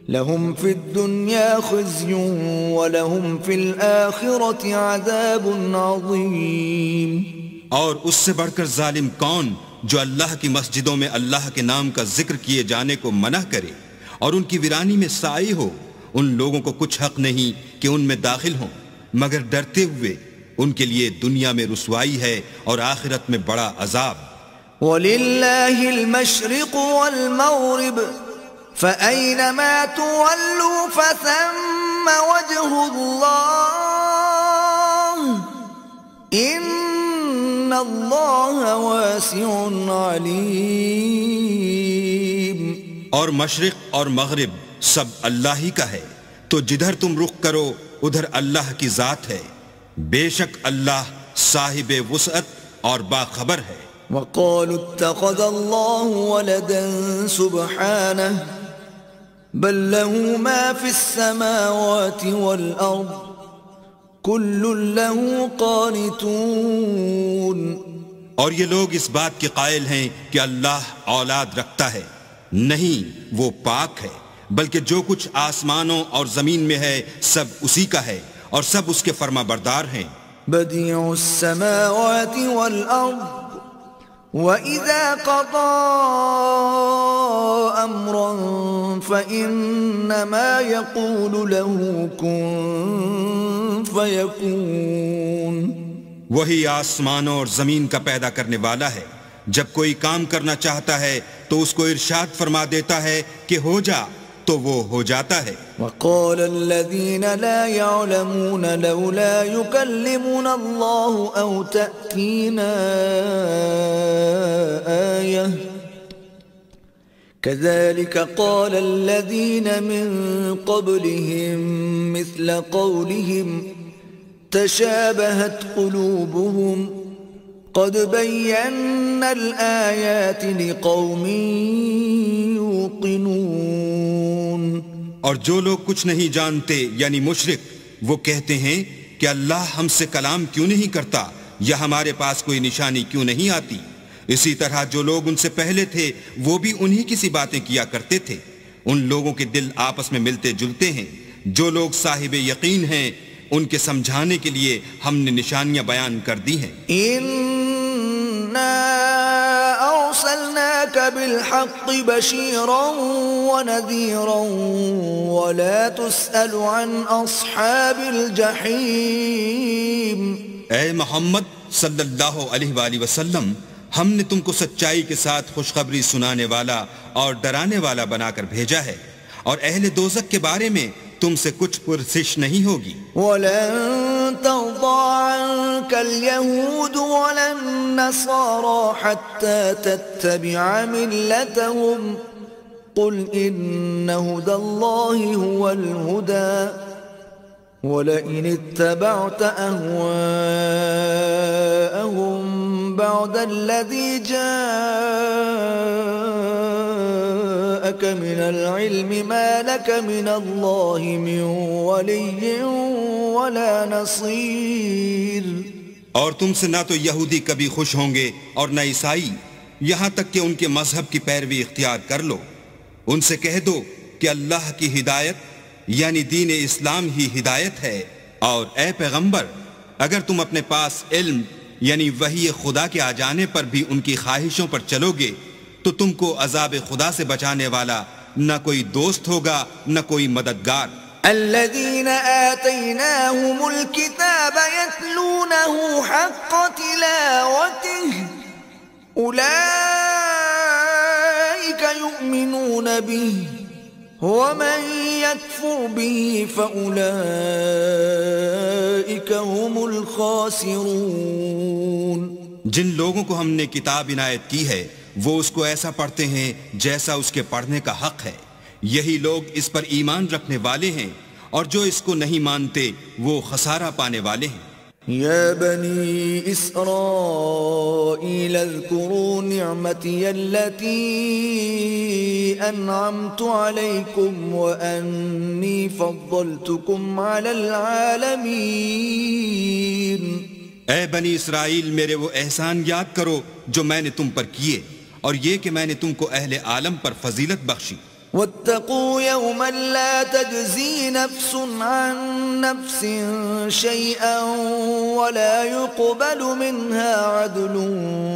لهم في الدنيا خزي ولهم في الآخرة عذاب عظيم. اور اس سے بڑھ کر ظالم کون جو اللہ کی مسجدوں میں اللہ کے نام کا ذکر کیے جانے کو منع کرے اور ان کی ویرانی میں سائی ہو. ان لوگوں کو کچھ حق نہیں کہ ان میں داخل ہوں مگر ڈرتے ہوئے. ان کے لیے دنیا میں رسوائی ہے اور آخرت میں بڑا عذاب. وَلِلَّهِ الْمَشْرِقُ وَالْمَغْرِبُ فَأَيْنَمَا تُوَلُّوا فَثَمَّ وَجْهُ اللَّهِ إِنَّ اللَّهَ وَاسِعٌ عَلِيمٌ. اور مشرق اور مغرب سب اللہ ہی کا ہے تو جدھر تم رخ کرو ادھر اللہ کی ذات ہے. بے شک اللہ صاحب وسعت اور باخبر ہے. وقالوا اتخذ الله ولدا سبحانه بل له ما في السماوات والأرض كل له قانتون. اور یہ لوگ اس بات کے قائل ہیں کہ اللہ اولاد رکھتا ہے. نہیں، وہ پاک ہے، بلکہ جو کچھ آسمانوں اور زمین میں ہے سب اسی کا ہے اور سب اس کے فرما بردار ہیں. بديع السماوات والأرض وَإِذَا قَضَى أَمْرًا فَإِنَّمَا يَقُولُ لَهُ كُن فَيَكُونُ. وہی آسمانوں اور زمین کا پیدا کرنے والا ہے. جب کوئی کام کرنا چاہتا ہے تو اس کو ارشاد فرما دیتا ہے کہ ہو جا، تو وہ ہو جاتا ہے. وقال الذين لا يعلمون لولا يكلمنا الله أو تأتينا آية كذلك قال الذين من قبلهم مثل قولهم تشابهت قلوبهم قد بينا الآيات لقوم يوقنون. اور جو لوگ کچھ نہیں جانتے یعنی مشرک وہ کہتے ہیں کہ اللہ ہم سے کلام کیوں نہیں کرتا یا ہمارے پاس کوئی نشانی کیوں نہیں آتی. اسی طرح جو لوگ ان سے پہلے تھے وہ بھی انہی کی سی باتیں کیا کرتے تھے. ان لوگوں کے دل آپس میں ملتے جلتے ہیں. جو لوگ صاحب یقین ہیں ان کے سمجھانے کے لیے ہم نے نشانیاں بیان کر دی ہیں. أرسلناك بالحق بشيرا ونذيرا ولا تسأل عن أصحاب الجحيم. اے محمد صلی اللہ علیہ وآلہ وسلم، ہم نے تم کو سچائی کے ساتھ خوشخبری سنانے والا اور ڈرانے والا بنا کر بھیجا ہے، اور اہل دوزخ کے بارے میں تم سے کچھ پرسش نہیں ہوگی. وَلَن تَرْضَىٰ عَنكَ الْيَهُودُ وَلَا النَّصَارَىٰ حَتَّىٰ تَتَّبِعَ مِلَّتَهُمْ قُلْ إِنَّ هُدَى اللَّهِ هُوَ الْهُدَىٰ وَلَئِنِ اتَّبَعْتَ أَهْوَاءَهُمْ بَعْدَ الَّذِي جَاءَكَ مِنَ الْعِلْمِ مَا لَكَ مِنَ اللَّهِ مِنْ وَلِيٍّ وَلَا نَصِيرٍ. اور تم سے نہ تو یہودی کبھی خوش ہوں گے اور نہ عیسائی، یہاں تک کہ ان کے مذہب کی پیروی اختیار کر لو. ان سے کہہ دو کہ اللہ کی ہدایت یعنی دین اسلام ہی ہدایت ہے. اور اے پیغمبر، اگر تم اپنے پاس علم یعنی وحی خدا کے آ جانے پر بھی ان کی خواہشوں پر چلو گے تو تم کو عذاب خدا سے بچانے والا نہ کوئی دوست ہوگا نہ کوئی مددگار. الذين آتيناهم الكتاب يتلونه حق تلاوته أولئك يؤمنون به ومن يكفر به فأولئك هم الخاسرون. جن لوگوں کو ہم نے کتاب عنایت کی ہے وہ اس کو ایسا پڑھتے ہیں جیسا اس کے پڑھنے کا حق ہے. یہی لوگ اس پر ایمان رکھنے والے ہیں، اور جو اس کو نہیں مانتے وہ خسارہ پانے والے ہیں. یا بنی اسرائیل اذکروا نعمتی التي انعمت علیکم وانی فضلتکم علی العالمین. اے بنی اسرائیل، میرے وہ احسان یاد کرو جو میں نے تم پر کیے، اور یہ کہ میں نے تم کو اہل عالم پر فضیلت بخشی. واتقوا يوما لا تجزي نفس عن نفس شيئا ولا يقبل منها عدل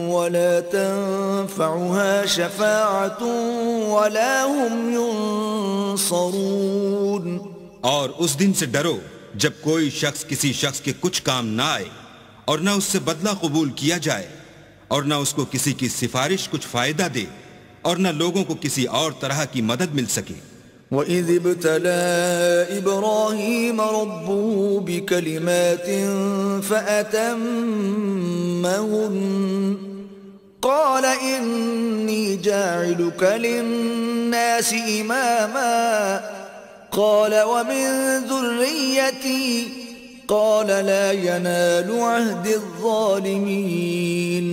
ولا تنفعها شفاعة ولا هم ينصرون۔ اور اس دن سے ڈرو جب کوئی شخص کسی شخص کے کچھ کام نہ آئے اور نہ اس سے بدلہ قبول کیا جائے اور نہ اس کو کسی کی سفارش کچھ فائدہ دے اور نہ لوگوں کو کسی اور طرح کی مدد مل سکے۔ وَإِذِ ابْتَلَىٰ إِبْرَاهِيمَ رَبُّهُ بِكَلِمَاتٍ فَأَتَمَّهُنَّ قَالَ إِنِّي جَاعِلُكَ لِلنَّاسِ إِمَامًا قَالَ وَمِن ذُرِّيَّتِي قَالَ لَا يَنَالُ عَهْدِ الظَّالِمِينَ۔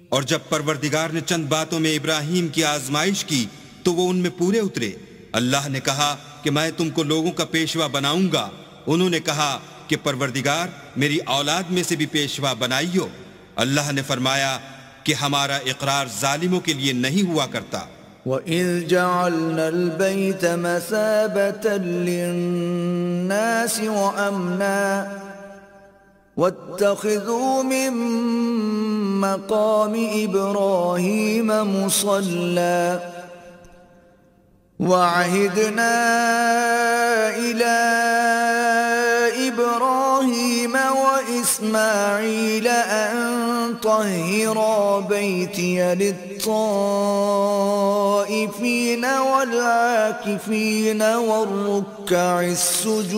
اور جب پروردگار نے چند باتوں میں ابراہیم کی آزمائش کی تو وہ ان میں پورے اترے۔ اللہ نے کہا کہ میں تم کو لوگوں کا پیشوا بناؤں گا۔ انہوں نے کہا کہ پروردگار میری اولاد میں سے بھی پیشوا بنائیو۔ اللہ نے فرمایا کہ ہمارا اقرار ظالموں کے لیے نہیں ہوا کرتا۔ وَإِذْ جَعَلْنَا الْبَيْتَ مَثَابَةً لِلنَّاسِ وَأَمْنًا وَاتَّخِذُوا مِن مَّقَامِ إِبْرَاهِيمَ مُصَلًّى وَعَهِدْنَا إِلَىٰ إِبْرَاهِيمَ وَإِسْمَاعِيلَ أَن طَهِّرَا بَيْتِيَ لِلطَّائِفِينَ وَالْعَاكِفِينَ وَالرُّكَّعِ السُّجُودِ۔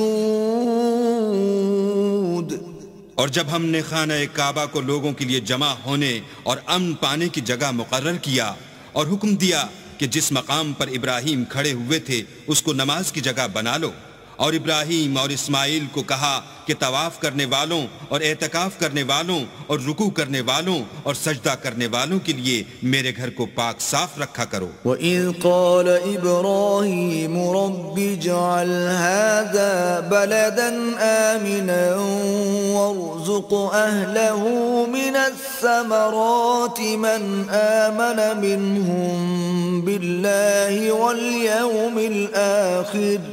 اور جب ہم نے خانہ کعبہ کو لوگوں کے لیے جمع ہونے اور امن پانے کی جگہ مقرر کیا اور حکم دیا کہ جس مقام پر ابراہیم کھڑے ہوئے تھے اس کو نماز کی جگہ بنا لو، اور ابراہیم اور اسماعیل کو کہا کہ طواف کرنے والوں اور اعتکاف کرنے والوں اور رکوع کرنے والوں اور سجدہ کرنے والوں کے لیے میرے گھر کو پاک صاف رکھا کرو۔ وَإِذْ قَالَ إِبْرَاهِيمُ رَبِّ اجْعَلْ هَٰذَا بَلَدًا آمِنًا وَارْزُقْ أَهْلَهُ مِنَ الثَّمَرَاتِ مَنْ آمَنَ مِنْهُم بِاللَّهِ وَالْيَوْمِ الْآخِرِ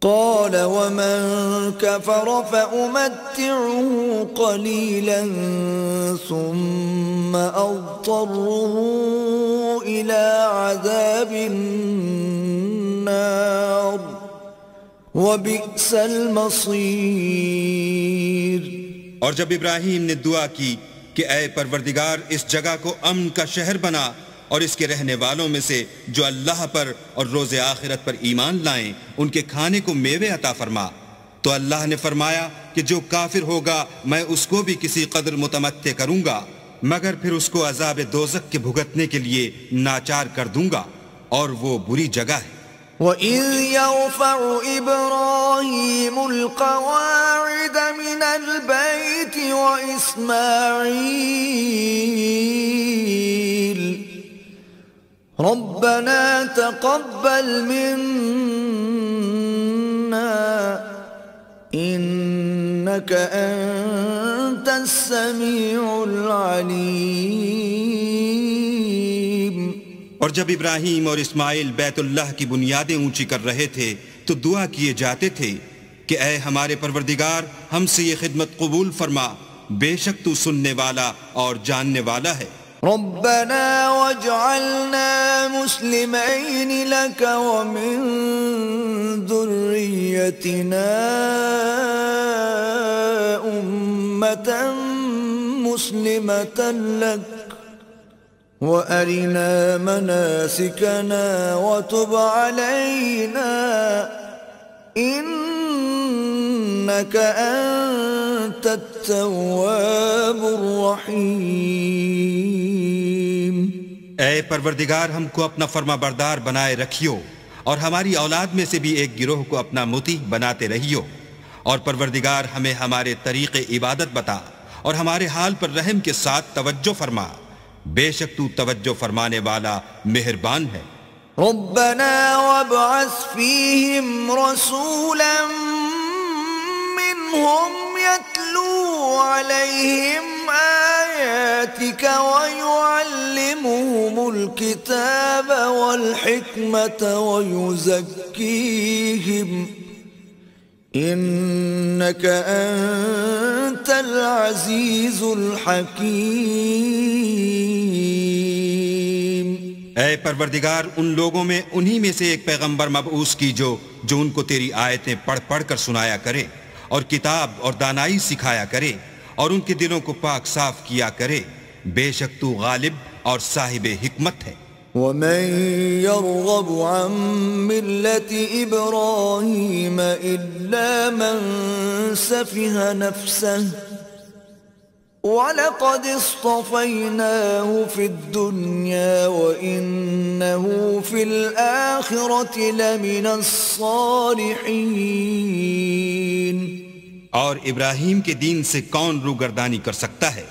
قال ومن كفر فأمتعه قليلا ثم أضطره إلى عذاب النار وبئس المصير۔ اور جب ابراہیم نے دعا کی کہ اے پروردگار اس جگہ کو امن کا شہر بنا اور اس کے رہنے والوں میں سے جو اللہ پر اور روز آخرت پر ایمان لائیں ان کے کھانے کو میوے عطا فرما، تو اللہ نے فرمایا کہ جو کافر ہوگا میں اس کو بھی کسی قدر متمتع کروں گا مگر پھر اس کو عذاب دوزخ کے بھگتنے کے لیے ناچار کر دوں گا اور وہ بری جگہ ہے۔ وَإِذْ يَرْفَعُ إِبْرَاهِيمُ الْقَوَاعِدَ مِنَ الْبَيْتِ وَإِسْمَاعِيلُ رَبَّنَا تَقَبَّلْ مِنَّا إِنَّكَ أَنتَ السَّمِيعُ الْعَلِيمُ۔ اور جب ابراہیم اور اسماعیل بیت اللہ کی بنیادیں اونچی کر رہے تھے تو دعا کیے جاتے تھے کہ اے ہمارے پروردگار ہم سے یہ خدمت قبول فرما، بے شک تو سننے والا اور جاننے والا ہے۔ ربنا واجعلنا مسلمين لك ومن ذريتنا أمة مسلمة لك وأرنا مناسكنا وتب علينا إنك أنت التواب الرحيم۔ اے پروردگار ہم کو اپنا فرما بردار بنائے رکھیو اور ہماری اولاد میں سے بھی ایک گروہ کو اپنا مطیع بناتے رہیو، اور پروردگار ہمیں ہمارے طریق عبادت بتا اور ہمارے حال پر رحم کے ساتھ توجہ فرما، بے شک تو توجہ فرمانے والا مہربان ہے۔ ربنا وابعث فيهم رسولا منهم يتلو عليهم آياتك ويعلمهم الكتاب والحكمة ويزكيهم إنك أنت العزيز الحكيم۔ اے پروردگار، ان لوگوں میں انہی میں سے ایک پیغمبر مبعوث کی جو ان کو تیری آیتیں پڑھ پڑھ کر سنایا کرے اور کتاب اور دانائی سکھایا کرے اور ان کے دلوں کو پاک صاف کیا کرے، بے شک تو غالب اور صاحب حکمت ہے۔ ومن يرغب عن ملة إبراهيم إلا من سفه نفسه ولقد اصطفيناه في الدنيا وإنه في الآخرة لمن الصالحين۔ اور ابراہیم کے دین سے کون روگردانی کر سکتا ہے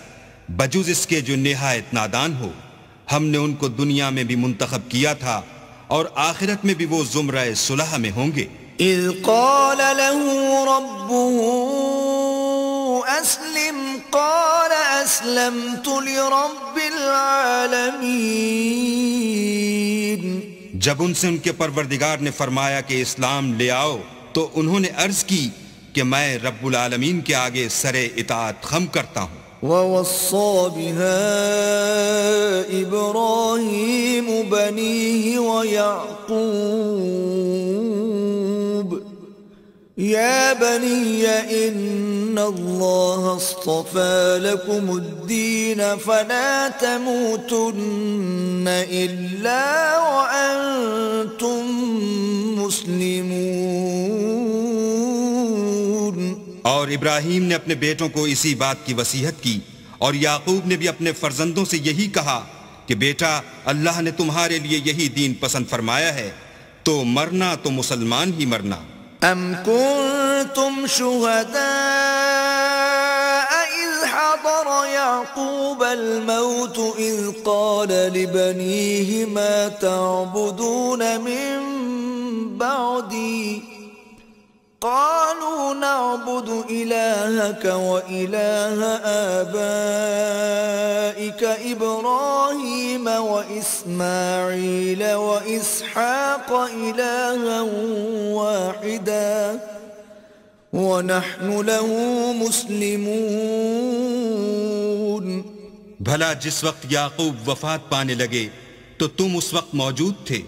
بجز اس کے جو نہایت نادان ہو؟ ہم نے ان کو دنیا میں بھی منتخب کیا تھا اور آخرت میں بھی وہ زمرہ صلح میں ہوں گے۔ اذ قال له ربه اسلم قال اسلمت لرب العالمین۔ جب ان سے ان کے پروردگار نے فرمایا کہ اسلام لے آؤ تو انہوں نے عرض کی کہ میں رب العالمین کے آگے سر اطاعت خم کرتا ہوں۔ ووصى بها إبراهيم بنيه ويعقوب يا بني إن الله اصطفى لكم الدين فلا تموتن إلا وأنتم مسلمون۔ اور ابراہیم نے اپنے بیٹوں کو اسی بات کی وصیت کی، اور یعقوب نے بھی اپنے فرزندوں سے یہی کہا کہ بیٹا، اللہ نے تمہارے لیے یہی دین پسند فرمایا ہے، تو مرنا تو مسلمان ہی مرنا۔ ام کنتم شہداء اذ حضر یعقوب الموت اذ قال لبنیہ ما تعبدون من بعدی قالوا نعبد إلهك وإله آبائك إبراهيم وإسماعيل وإسحاق إلها واحدا ونحن له مسلمون۔ بھلا جس وقت یعقوب وفات پانے لگے تو تم اس وقت موجود تھے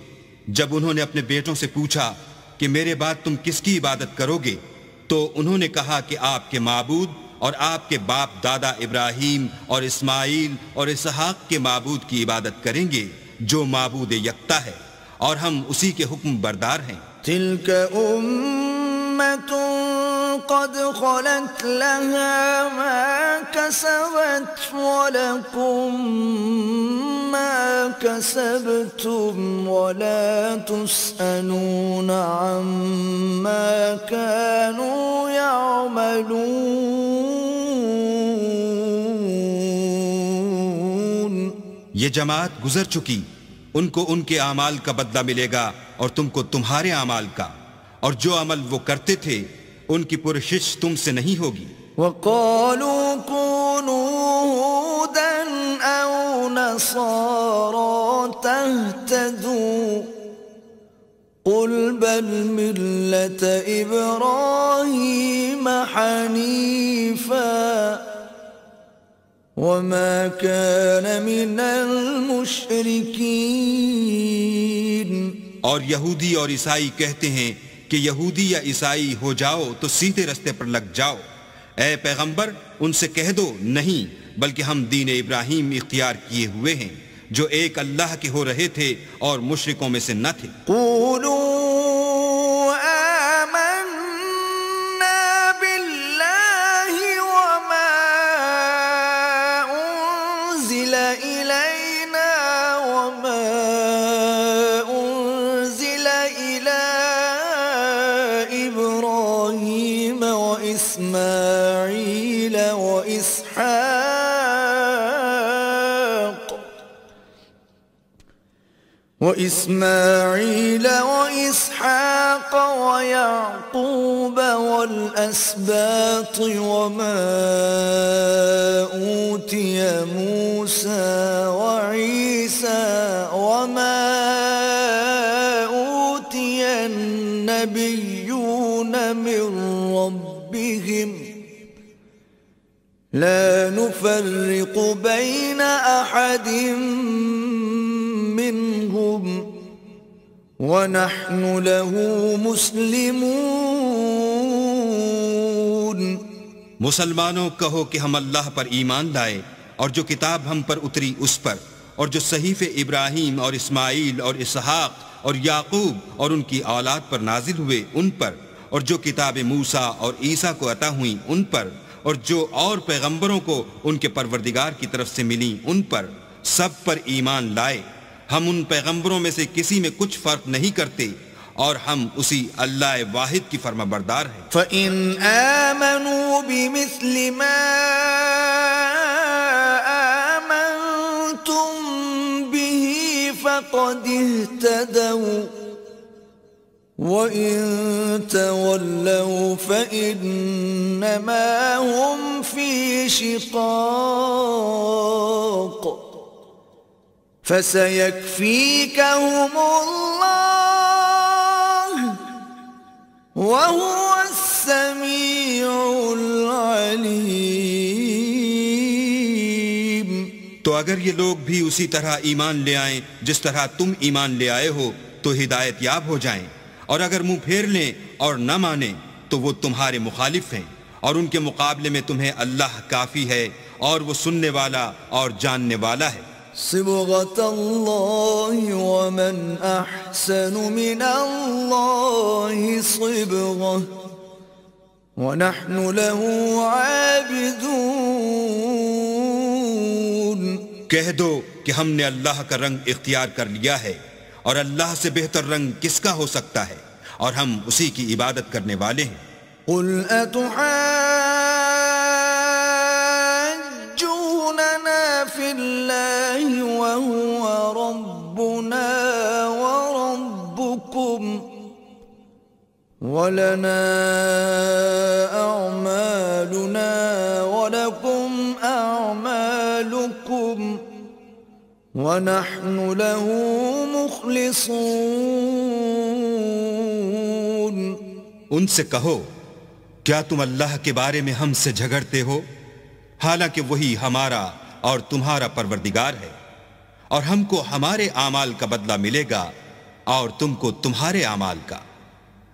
جب انہوں نے اپنے بیٹوں سے پوچھا کہ میرے بعد تم کس کی عبادت کرو گے؟ تو انہوں نے کہا کہ آپ کے معبود اور آپ کے باپ دادا ابراہیم اور اسماعیل اور اسحاق کے معبود کی عبادت کریں گے جو معبود یکتا ہے، اور ہم اسی کے حکم بردار ہیں۔ تلك أمة قد خلت لها ما كسبت ولكم ما كسبتم ولا تسألون عما كانوا يعملون۔ یہ جماعت گزر چکی، ان کو ان کے اعمال کا بدلہ ملے گا اور تم کو تمہارے اعمال کا، اور جو عمل وہ کرتے تھے ان کی پرشش تم سے نہیں ہوگی۔ وقالوا كونوا هودا أو نصارى تهتدوا قل بل ملة إبراهيم حنيفا وما كان من المشركين۔ اور یہودی اور عیسائی کہتے ہیں کہ یہودی یا عیسائی ہو جاؤ تو سیدھے رستے پر لگ جاؤ۔ اے پیغمبر، ان سے کہہ دو نہیں، بلکہ ہم دین ابراہیم اختیار کیے ہوئے ہیں جو ایک اللہ کے ہو رہے تھے اور مشرکوں میں سے نہ تھے۔ قولوا آمنا بالله وما أنزل إلينا وما أنزل إلى إبراهيم وإسماعيل وإسحاق ويعقوب والأسباط وما أوتي موسى وعيسى عيسى وما أوتي النبيون من ربهم لا نفرق بين أحد منهم ونحن له مسلمون۔ مسلمانوں کہو کہ ہم اللہ پر ایمان لائے اور جو کتاب ہم پر اتری اس پر، اور جو صحیفے ابراہیم اور اسماعیل اور اسحاق اور یعقوب اور ان کی اولاد پر نازل ہوئے ان پر، اور جو کتاب موسیٰ اور عیسیٰ کو عطا ہوئیں ان پر، اور جو اور پیغمبروں کو ان کے پروردگار کی طرف سے ملیں ان پر، سب پر ایمان لائے۔ ہم ان پیغمبروں میں سے کسی میں کچھ فرق نہیں کرتے، اور ہم اسی اللہ واحد کی فرما بردار ہیں۔ فَإِنْ آمَنُوا بِمِثْلِ مَا آمَنْتُمْ بِهِ فَقَدِ اهْتَدَوْا وَإِنْ تَوَلَّوْا فَإِنَّمَا هُمْ فِي شِقَاقٍ فَسَيَكْفِيكَهُمُ اللَّهُ وَهُوَ السَّمِيعُ الْعَلِيمُ۔ تو اگر یہ لوگ بھی اسی طرح ایمان لے آئیں جس طرح تم ایمان لے آئے ہو تو ہدایت یاب ہو جائیں، اور اگر منہ پھیر لیں اور نہ مانیں تو وہ تمہارے مخالف ہیں، اور ان کے مقابلے میں تمہیں اللہ کافی ہے، اور وہ سننے والا اور جاننے والا ہے۔ صبغة الله ومن أحسن من الله صبغة ونحن له عابدون۔ کہہ دو کہ ہم نے اللہ کا رنگ اختیار کر لیا ہے، اور اللہ سے بہتر رنگ کس کا ہو سکتا ہے، اور ہم اسی کی عبادت کرنے والے ہیں۔ قل أتحاجوننا في الله وهو ربنا وربكم ولنا أعمالنا ولكم أعمالكم ونحن له مخلصون۔ ان سے کہو کیا تم اللہ کے بارے میں ہم سے جھگڑتے ہو، حالانکہ وہی ہمارا اور تمہارا پروردگار ہے، اور ہم کو ہمارے اعمال کا بدلہ ملے گا اور تم کو تمہارے اعمال کا،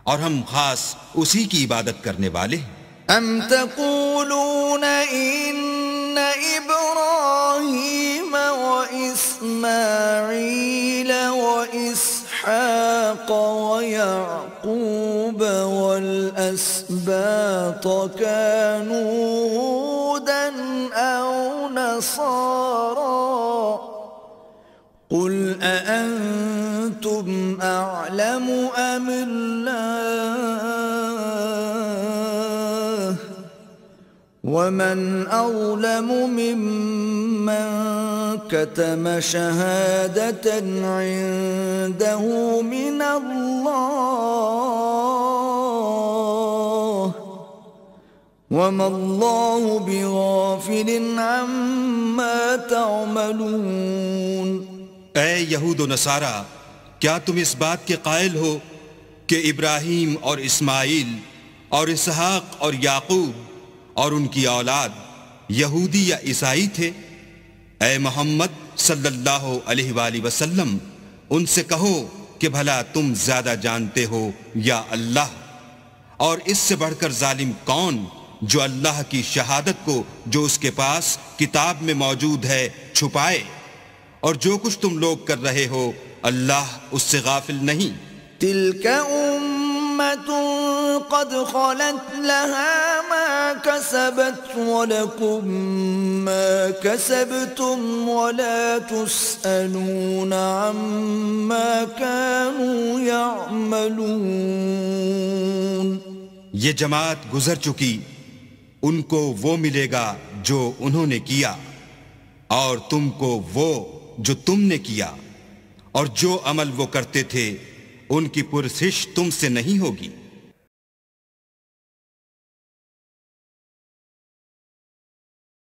اور ہم خاص اسی کی عبادت کرنے والے ہیں۔ ام تقولون ان ابراہیم واسماعیل واسحاق ویعقوب والاسباط كانوا هودا او نصارا قل أأنتم أعلم أم الله ومن أظلم ممن كتم شهادة عنده من الله وما الله بغافل عما تعملون۔ اے یہود و نصارہ، کیا تم اس بات کے قائل ہو کہ ابراہیم اور اسماعیل اور اسحاق اور یعقوب اور ان کی اولاد یہودی یا عیسائی تھے؟ اے محمد صلی اللہ علیہ وآلہ وسلم، ان سے کہو کہ بھلا تم زیادہ جانتے ہو یا اللہ؟ اور اس سے بڑھ کر ظالم کون جو اللہ کی شہادت کو جو اس کے پاس کتاب میں موجود ہے چھپائے؟ اور جو کچھ تم لوگ کر رہے ہو اللہ اس سے غافل نہیں۔ تلك أمة قد خلت لها ما كسبت ولكم ما كسبتم ولا تسألون عما كانوا يعملون۔ یہ جماعت گزر چکی، ان کو وہ ملے گا جو انہوں نے کیا، اور تم کو وہ جو تم نے کیا، اور جو عمل وہ کرتے تھے ان کی پرسش تم سے نہیں ہوگی۔